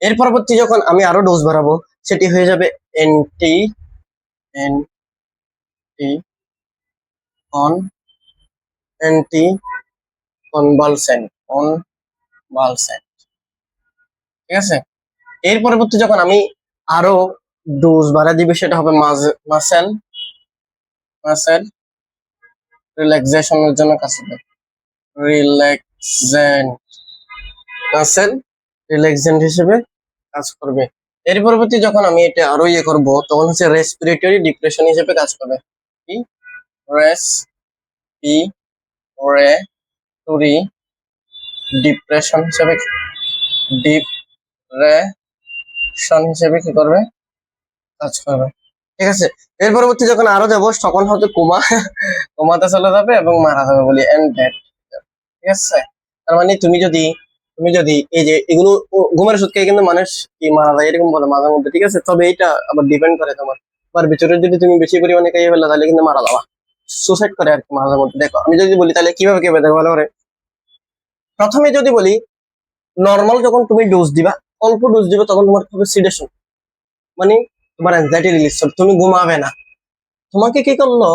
এর পরবর্তী যখন আমি আরো ডোজ বাড়াবো সেটি হয়ে যাবে এন্টি এন্টি কন অ্যান্টি কনভালসেন্ট, কনভালসেন্ট। ঠিক আছে, এর পরবর্তী যখন আমি আরো ডোজ বাড়া দিবে সেটা হবে মাসেল, মাসেল রিল্যাক্সেশনের জন্য কাজ হবে, রিল্যাক্সেন্ট, মাসেল রিল্যাক্সেন্ট হিসেবে কাজ করবে। এর পরবর্তী যখন আমি এটা আরো ইয়ে করবো তখন হচ্ছে রেসপিরেটরি ডিপ্রেশন হিসেবে কাজ করবে, কি রেসপিরেটরি ডিপ্রেশন হিসেবে, ডিপ্রেশন হিসেবে কি করবে, কাজ করবে। ঠিক আছে, এর পরবর্তী যখন আরো যাবো তখন হয়তো কোমাতে চলে যাবে এবং মারা যাবে বলি, এন্ড ডেথ। ঠিক আছে, তার মানে তুমি যদি এই যে এগুলো ঘুমের ওষুধ খেয়ে কিন্তু মানুষ কি মারা যায় এরকম বলে মাঝে মধ্যে। ঠিক আছে, তবে এটা আবার ডিপেন্ড করে তোমার ভিতরে যদি তুমি বেশি পরিমাণে খাইয়ে ফেলো তাহলে কিন্তু মারা যাবা, সুসাইড করে আর কি মাঝে মধ্যে। দেখো আমি যদি বলি তাহলে কিভাবে কিভাবে দেখো ভালো করে, প্রথমে যদি বলি নর্মাল যখন তুমি ডোজ দিবা, অল্প ডোজ দিবে তখন তোমার হবে সিডেশন, মানে তোমার অ্যাংজাইটি রিলিজ হবে, তুমি ঘুমাবে না। তোমাকে কি করলো,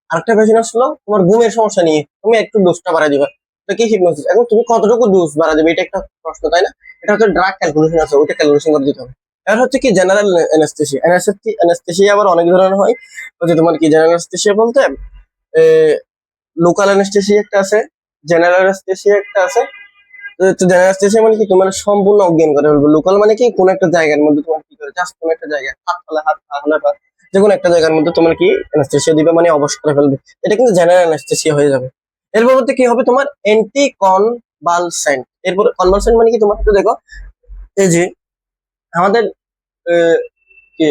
আরেকটা পেশেন্ট আসলো তোমার ঘুমের সমস্যা নিয়ে, তুমি একটু ডোজটা বাড়াই দিবা, এটা কি হিপনোসিস। এখন তুমি কতটুকু ডোজ বাড়া দিবে এটা একটা প্রশ্ন, তাই না? এটা হচ্ছে ড্রাগ ক্যালকুলেশন আছে, ওইটা ক্যালকুলেশন করে দিতে হবে। এবার হচ্ছে কি জেনারেল অ্যানেস্থেসিয়া, অ্যানেস্থেসিয়া আবার অনেক ধরনের হয়। হচ্ছে তোমার কি জেনারেল অ্যানেস্থেসিয়া বলতে লোকাল অ্যানেস্থেসিয়া একটা আছে, জেনারেল অ্যানেস্থেসিয়া একটা আছে, তো জেনারেল মানে কি তোমার সম্পূর্ণ অজ্ঞান করে ফেলবে। লোকাল মানে কি কোন একটা জায়গার মধ্যে তোমার কি করে, জাস্ট কোন একটা জায়গায় হাত হালা পা যে কোনো একটা জায়গার মধ্যে তোমার কি অ্যানেস্থেসিয়া দিবে, মানে অবশ করে ফেলবে। এটা কিন্তু জেনারেল অ্যানেস্থেসিয়া হয়ে যাবে। এর পরবর্তী কি হবে তোমার অ্যান্টি কনভালসেন্ট। এরপর কনভালসেন্ট মানে কি, তোমার একটু দেখো এই যে আমাদের আহ, কি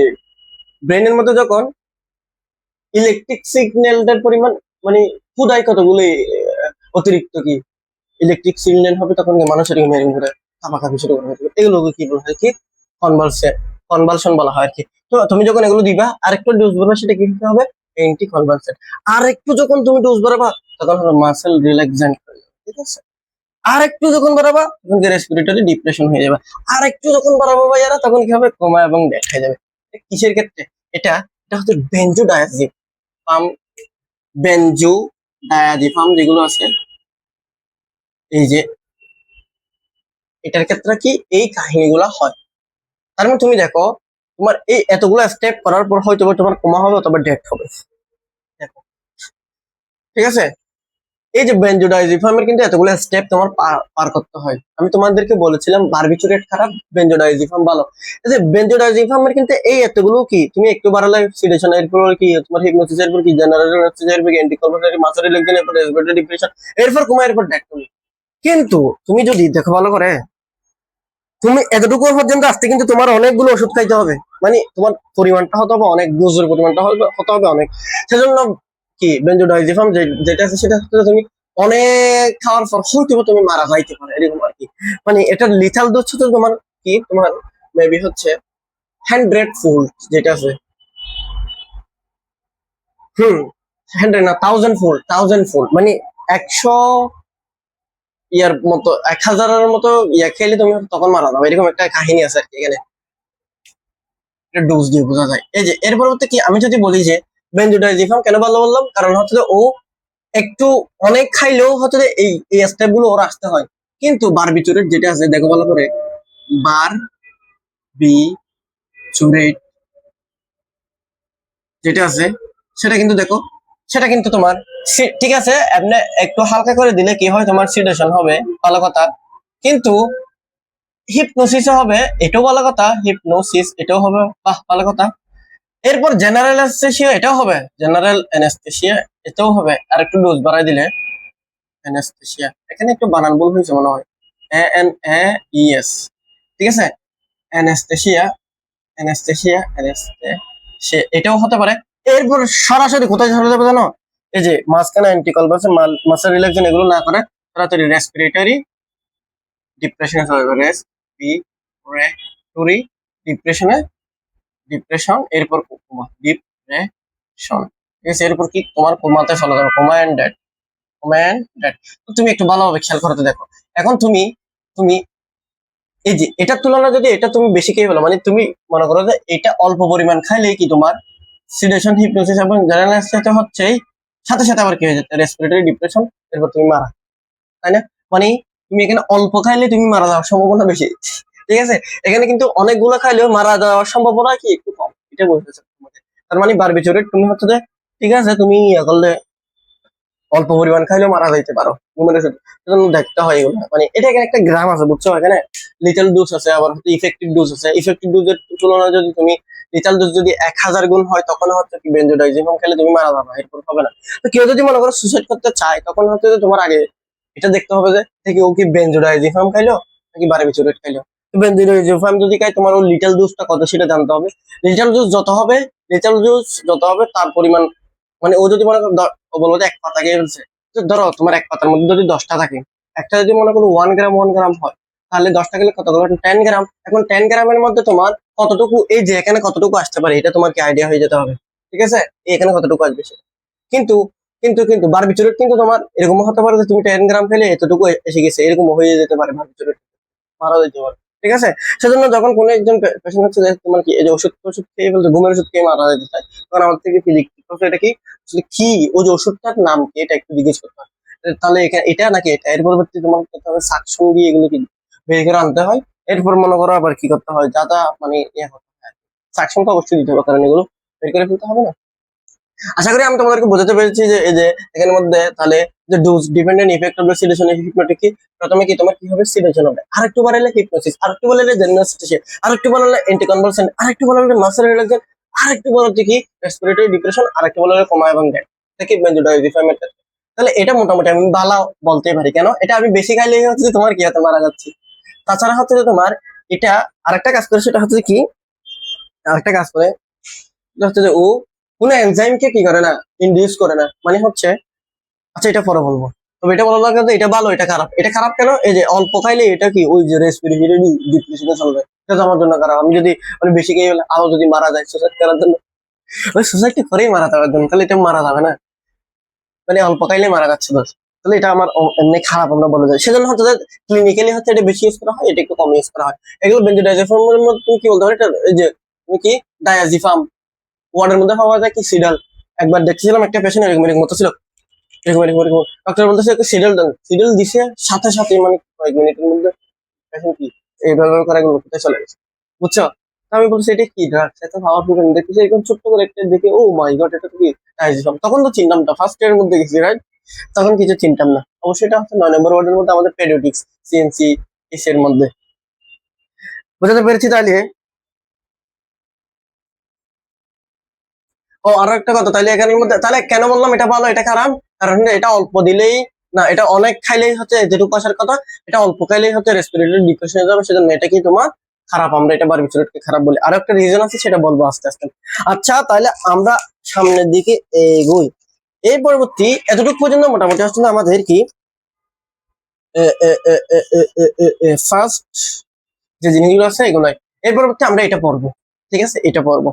ব্রেনের মধ্যে যখন ইলেকট্রিক সিগন্যালটার পরিমাণ মানে ক্ষুদায় কতগুলো অতিরিক্ত কি ইলেকট্রিক সিগন্যাল হবে, তখন কি মানুষের মেরুন করে কাঁপাকাঁপি শুরু করে দেবে। এগুলোকে কি বলা হয় কি কনভালসেন, কনভালশন বলা হয় আর কি। তো তুমি যখন এগুলো দিবা আরেকটু ডোজ বাড়বে, সেটা কি হতে হবে অ্যান্টি কনভালসেন্ট। আর একটু যখন তুমি ডোজ বাড়াবা তখন হলো মাসেল রিল্যাক্সেন্ট হয়ে যাবে, ঠিক আছে। আর একটু যখন বাড়াবা তখন রেসপিরেটরি ডিপ্রেশন হয়ে যাবে। আর একটু যখন বাড়াবো ভাইয়ারা তখন কি হবে কোমা এবং ডেথ হয়ে যাবে। কিসের ক্ষেত্রে এটা, এটা হচ্ছে বেনজোডায়াজিপাম, বেনজোডায়াজিপাম যেগুলো আছে এই যে এটার ক্ষেত্রে কি এই কাহিনীগুলো হয়। তার মানে তুমি দেখো তোমার এই এতগুলো স্টেপ করার পর হয়তো তোমার কোমা হবে অথবা ডেথ হবে, দেখো ঠিক আছে। এই যে বেনজোডাইজিপামের কিন্তু এতগুলো স্টেপ তোমার পার করতে হয়। আমি তোমাদেরকে বলেছিলাম বারবিচুরেট খারাপ, বেনজোডাইজিপাম ভালো। এই যে বেনজোডাইজিপামের কিন্তু এই এতগুলো কি তুমি একটু বাড়ালে সিডেশন, এরপর কি তোমার হিপনোসিস, এরপর কি জেনারেল অ্যানেস্থেসিয়া, এরপর অ্যান্টিকনভালসেন্ট, মাসেল রিল্যাক্সেশন, এরপর রেসপিরেটরি ডিপ্রেশন, এরপর কোমা, এরপর ডেথ তুমি। কিন্তু তুমি যদি দেখো ভালো করে, তুমি এতটুকু পর্যন্ত আসতে কিন্তু তোমার অনেকগুলো ওষুধ খাইতে হবে। মানে তোমার পরিমাণটা হতে হবে অনেক, ডোজের পরিমাণটা হতে হবে অনেক। সেজন্য কি বেনজোডাইজিপাম যেটা আছে সেটা হচ্ছে তুমি অনেক খাওয়ার পর হয়তো তুমি মারা যাইতে পারে, এরকম আর কি। মানে এটার লিথাল ডোজ হচ্ছে তোমার কি, তোমার মেবি হচ্ছে 100 ফুল, যেটা আছে হুম 100 না 1000 ফুল, 1000 ফুল মানে 100 ইয়ার মতো, 1000-এর মতো ইয়া খেলে তুমি তখন মারা যাবে, এরকম একটা কাহিনী আছে আর কি এখানে। ডোজ দিয়ে বোঝা যায়। এই যে এর পরবর্তী কি, আমি যদি বলি যে বেনজোডাইজিপাম কেন ভালো বললাম, কারণ হচ্ছে যে ও একটু অনেক খাইলেও হচ্ছে যে এই স্টেপ গুলো ওর আসতে হয়। কিন্তু বারবিচুরেট যেটা আছে দেখো ভালো করে, বার বি চুরেট যেটা আছে সেটা কিন্তু দেখো, সেটা কিন্তু তোমার ঠিক আছে এমনি একটু হালকা করে দিলে কি হয় তোমার সিডেশন হবে, ভালো কথা। কিন্তু হিপনোসিস হবে, এটাও ভালো কথা, হিপনোসিস এটাও হবে, বাহ ভালো কথা। এরপর জেনারেল অ্যানেস্থেসিয়া এটাও হবে, জেনারেল অ্যানেস্থেসিয়া এটাও হবে। আর একটু ডোজ বাড়াই দিলে অ্যানেস্থেসিয়া, এখানে একটু বানান ভুল হয়েছে মনে হয়, A N A E S, ঠিক আছে। অ্যানেস্থেসিয়া, অ্যানেস্থেসিয়া, অ্যানেস্থেসিয়া এটাও হতে পারে। এরপর সরাসরি কোথায় চলে যাবে জানো, এই যে মাঝখানে অ্যান্টিকলভাস, মাসেল রিল্যাক্সেশন এগুলো না করে তাড়াতাড়ি রেসপিরেটরি ডিপ্রেশনে চলে যাবে। রেসপিরেটরি ডিপ্রেশনে, ডিপ্রেশন এরপর কোমা, ডিপ্রেশন, ঠিক আছে। এরপর কি তোমার কোমাতে চলে যাবে, coma and death, coma and death. তুমি একটু ভালোভাবে খেয়াল করতে দেখো। এখন তুমি তুমি এই যে এটার তুলনায় যদি এটা তুমি বেশি খেয়ে ফেলো, মানে তুমি মনে করো যে এটা অল্প পরিমাণ খাইলেই কি তোমার সিডেশন, হিপনোসিস এবং জেনারেল অ্যানেস্থেসিয়া হচ্ছেই, সাথে সাথে আবার কি হয়ে যাচ্ছে রেসপিরেটরি ডিপ্রেশন, এরপর তুমি মারা, তাই না? মানে তুমি এখানে অল্প খাইলে তুমি মারা যাওয়ার সম্ভাবনা বেশি, ঠিক আছে। এখানে কিন্তু অনেকগুলো খাইলেও মারা যাওয়ার সম্ভাবনা কি একটু কম, এটা বলতেছে তোমাকে। তার মানে বারবিচুরেট তুমি হচ্ছে যে ঠিক আছে তুমি ইয়ে করলে অল্প পরিমাণ খাইলেও মারা যাইতে পারো ঘুমের ওষুধ। সেজন্য দেখতে হয় এগুলো, মানে এটা এখানে একটা গ্রাম আছে বুঝছো, এখানে লিটল ডোজ আছে, আবার ইফেক্টিভ ডোজ আছে। ইফেক্টিভ ডোজের তুলনায় যদি তুমি লিটল ডোজ যদি 1000 গুণ হয় তখন হচ্ছে কি বেনজোডাইজিপাম খেলে তুমি মারা যাবে, এরপর হবে না। তো কেউ যদি মনে করো সুসাইড করতে চায় তখন হচ্ছে যে তোমার আগে এটা দেখতে হবে যে দেখি ও কি বেনজোডাইজিপাম খাইলো নাকি বারবিচুরেট খাইলো। বেনজোডাইজিপাম যদি খায় তোমার ওর লিটল ডোজটা কত সেটা জানতে হবে। লিটল ডোজ যত হবে, লিটল ডোজ যত হবে তার পরিমাণ, মানে ও যদি মনে করো ও বলবো যে এক পাতা খেয়ে ফেলছে, তো ধরো তোমার এক পাতার মধ্যে যদি 10টা থাকে, একটা যদি মনে করো 1 গ্রাম 1 গ্রাম হয়, তাহলে 10টা গেলে কত গ্রাম, 10 গ্রাম। এখন 10 গ্রামের মধ্যে তোমার কতটুকু, এই যে এখানে কতটুকু আসতে পারে এটা তোমার কি আইডিয়া হয়ে যেতে হবে, ঠিক আছে। এখানে কতটুকু আসবে সেটা কিন্তু, কিন্তু বারবিচুরেট কিন্তু তোমার এরকম হতে পারে যে তুমি 10 গ্রাম খেলে এতটুকু এসে গেছে, এরকম হয়ে যেতে পারে বারবিচুরেট, মারা যেতে পারে, ঠিক আছে। সেজন্য যখন কোনো একজন পেশেন্ট হচ্ছে যে তোমার কি এই যে ওষুধ ওষুধ খেয়ে ফেলছে, ঘুমের ওষুধ খেয়ে মারা যেতে চায়, তখন আমার থেকে ফিজিক এটা কি আসলে কি, ওই যে ওষুধটার নাম কি এটা একটু জিজ্ঞেস করতে হয়। তাহলে এটা নাকি এটা, এর পরবর্তী তোমার করতে হবে সাকশন দিয়ে এগুলো কি বের করে আনতে হয়। এরপর মনে করো আবার কি করতে হয়, যা যা মানে ইয়ে করতে হয়, সাকশন তো অবশ্যই দিতে হবে, কারণ এগুলো বের করে ফেলতে হবে না। আশা করি আমি তোমাদেরকে বোঝাতে পেরেছি যে এই যে এখানের মধ্যে তাহলে যে dose dependent effect of the sedation hypnotic কি প্রথমে কি তোমার কি হবে সিডেশন হবে, আরেকটু বাড়ালে হিপনোসিস, আরেকটু বাড়ালে জেনারেল, আরেকটু বাড়ালে অ্যান্টিকনভালসেন্ট, আরেকটু বাড়ালে মাসেল রিল্যাক্সেশন, আরেকটু বাড়ালে কি রেসপিরেটরি ডিপ্রেশন, আরেকটু বাড়ালে কোমা এবং ডেড, দেখি বেনজোডাইজিপামের ক্ষেত্রে। তাহলে এটা মোটামুটি আমি ভালো বলতে পারি, কেন এটা আমি বেশি খাইলেই হচ্ছে যে তোমার কি হাতে মারা যাচ্ছে। তাছাড়া হচ্ছে যে তোমার এটা আরেকটা কাজ করে, সেটা হচ্ছে কি আরেকটা কাজ করে সেটা হচ্ছে যে ও কোনো এনজাইমকে কি করে না, ইন্ডিউস করে না, মানে হচ্ছে আচ্ছা এটা পরে বলবো। তবে এটা বলা লাগে যে এটা ভালো এটা খারাপ, এটা খারাপ কেন, এই যে অল্প খাইলে এটা কি ওই যে রেসপিরেটরি ডিপ্রেশনে চলবে, এটা তো আমার জন্য খারাপ। আমি যদি মানে বেশি খেয়ে গেলে আরো যদি মারা যায় সুসাইড করার জন্য, ওই সুসাইড করেই মারা যাওয়ার জন্য, তাহলে এটা মারা যাবে না, মানে অল্প খাইলে মারা যাচ্ছে দোষ, তাহলে এটা আমার এমনি খারাপ আমরা বলা যায়। সেজন্য হচ্ছে ক্লিনিক্যালি হচ্ছে এটা বেশি ইউজ করা হয়, এটা একটু কম ইউজ করা হয়। এগুলো বেনজোডাইজিপামের মধ্যে তুমি কি বলতে পারো, এটা এই যে তুমি কি ডায়াজিপাম ওয়ার্ডের মধ্যে পাওয়া যায় কি সিডাল। একবার দেখছিলাম একটা পেশেন্ট এরকম এরকম মতো ছিল, এরকম এরকম এরকম ডক্টর বলতেছে সিডাল দেন, সিডাল দিছে সাথে সাথে মানে কয়েক মিনিটের মধ্যে পেশেন্ট কি এইভাবে করে এগুলো কোথায় চলে গেছে, বুঝছো। তো আমি বলছি এটা কি ড্রাগস, এত পাওয়ারফুল কেন, দেখতেছি এরকম ছোট্ট করে একটা দেখে ও মাই গড এটা তো কি ডায়াজিপাম। তখন তো চিনতাম না, ফার্স্ট ইয়ারের মধ্যে গেছি রাইট, তখন কিছু চিনতাম না। অবশ্যই এটা হচ্ছে 9 নম্বর ওয়ার্ডের মধ্যে আমাদের পেডিয়াট্রিক্স সিএনসি এর মধ্যে, বুঝাতে পেরেছি তাহলে। ও আরো একটা কথা, তাহলে এখানের মধ্যে তাহলে কেন বললাম এটা ভালো এটা খারাপ, কারণ এটা অল্প দিলেই না, এটা অনেক খাইলেই হচ্ছে যেটুকু আসার কথা, এটা অল্প খাইলেই হচ্ছে রেসপিরেটরি ডিপ্রেশন হয়ে যাবে, সেজন্য এটা কি তোমার খারাপ, আমরা এটা বারবিচুরেটকে খারাপ বলি। আরো একটা রিজন আছে সেটা বলবো আস্তে আস্তে। আচ্ছা তাহলে আমরা সামনের দিকে এগোই। এই পরবর্তী এতটুকু পর্যন্ত মোটামুটি আসলে আমাদের কি ফার্স্ট যে জিনিসগুলো আছে এগুলো, এর পরবর্তী আমরা এটা পড়বো, ঠিক আছে এটা পড়বো।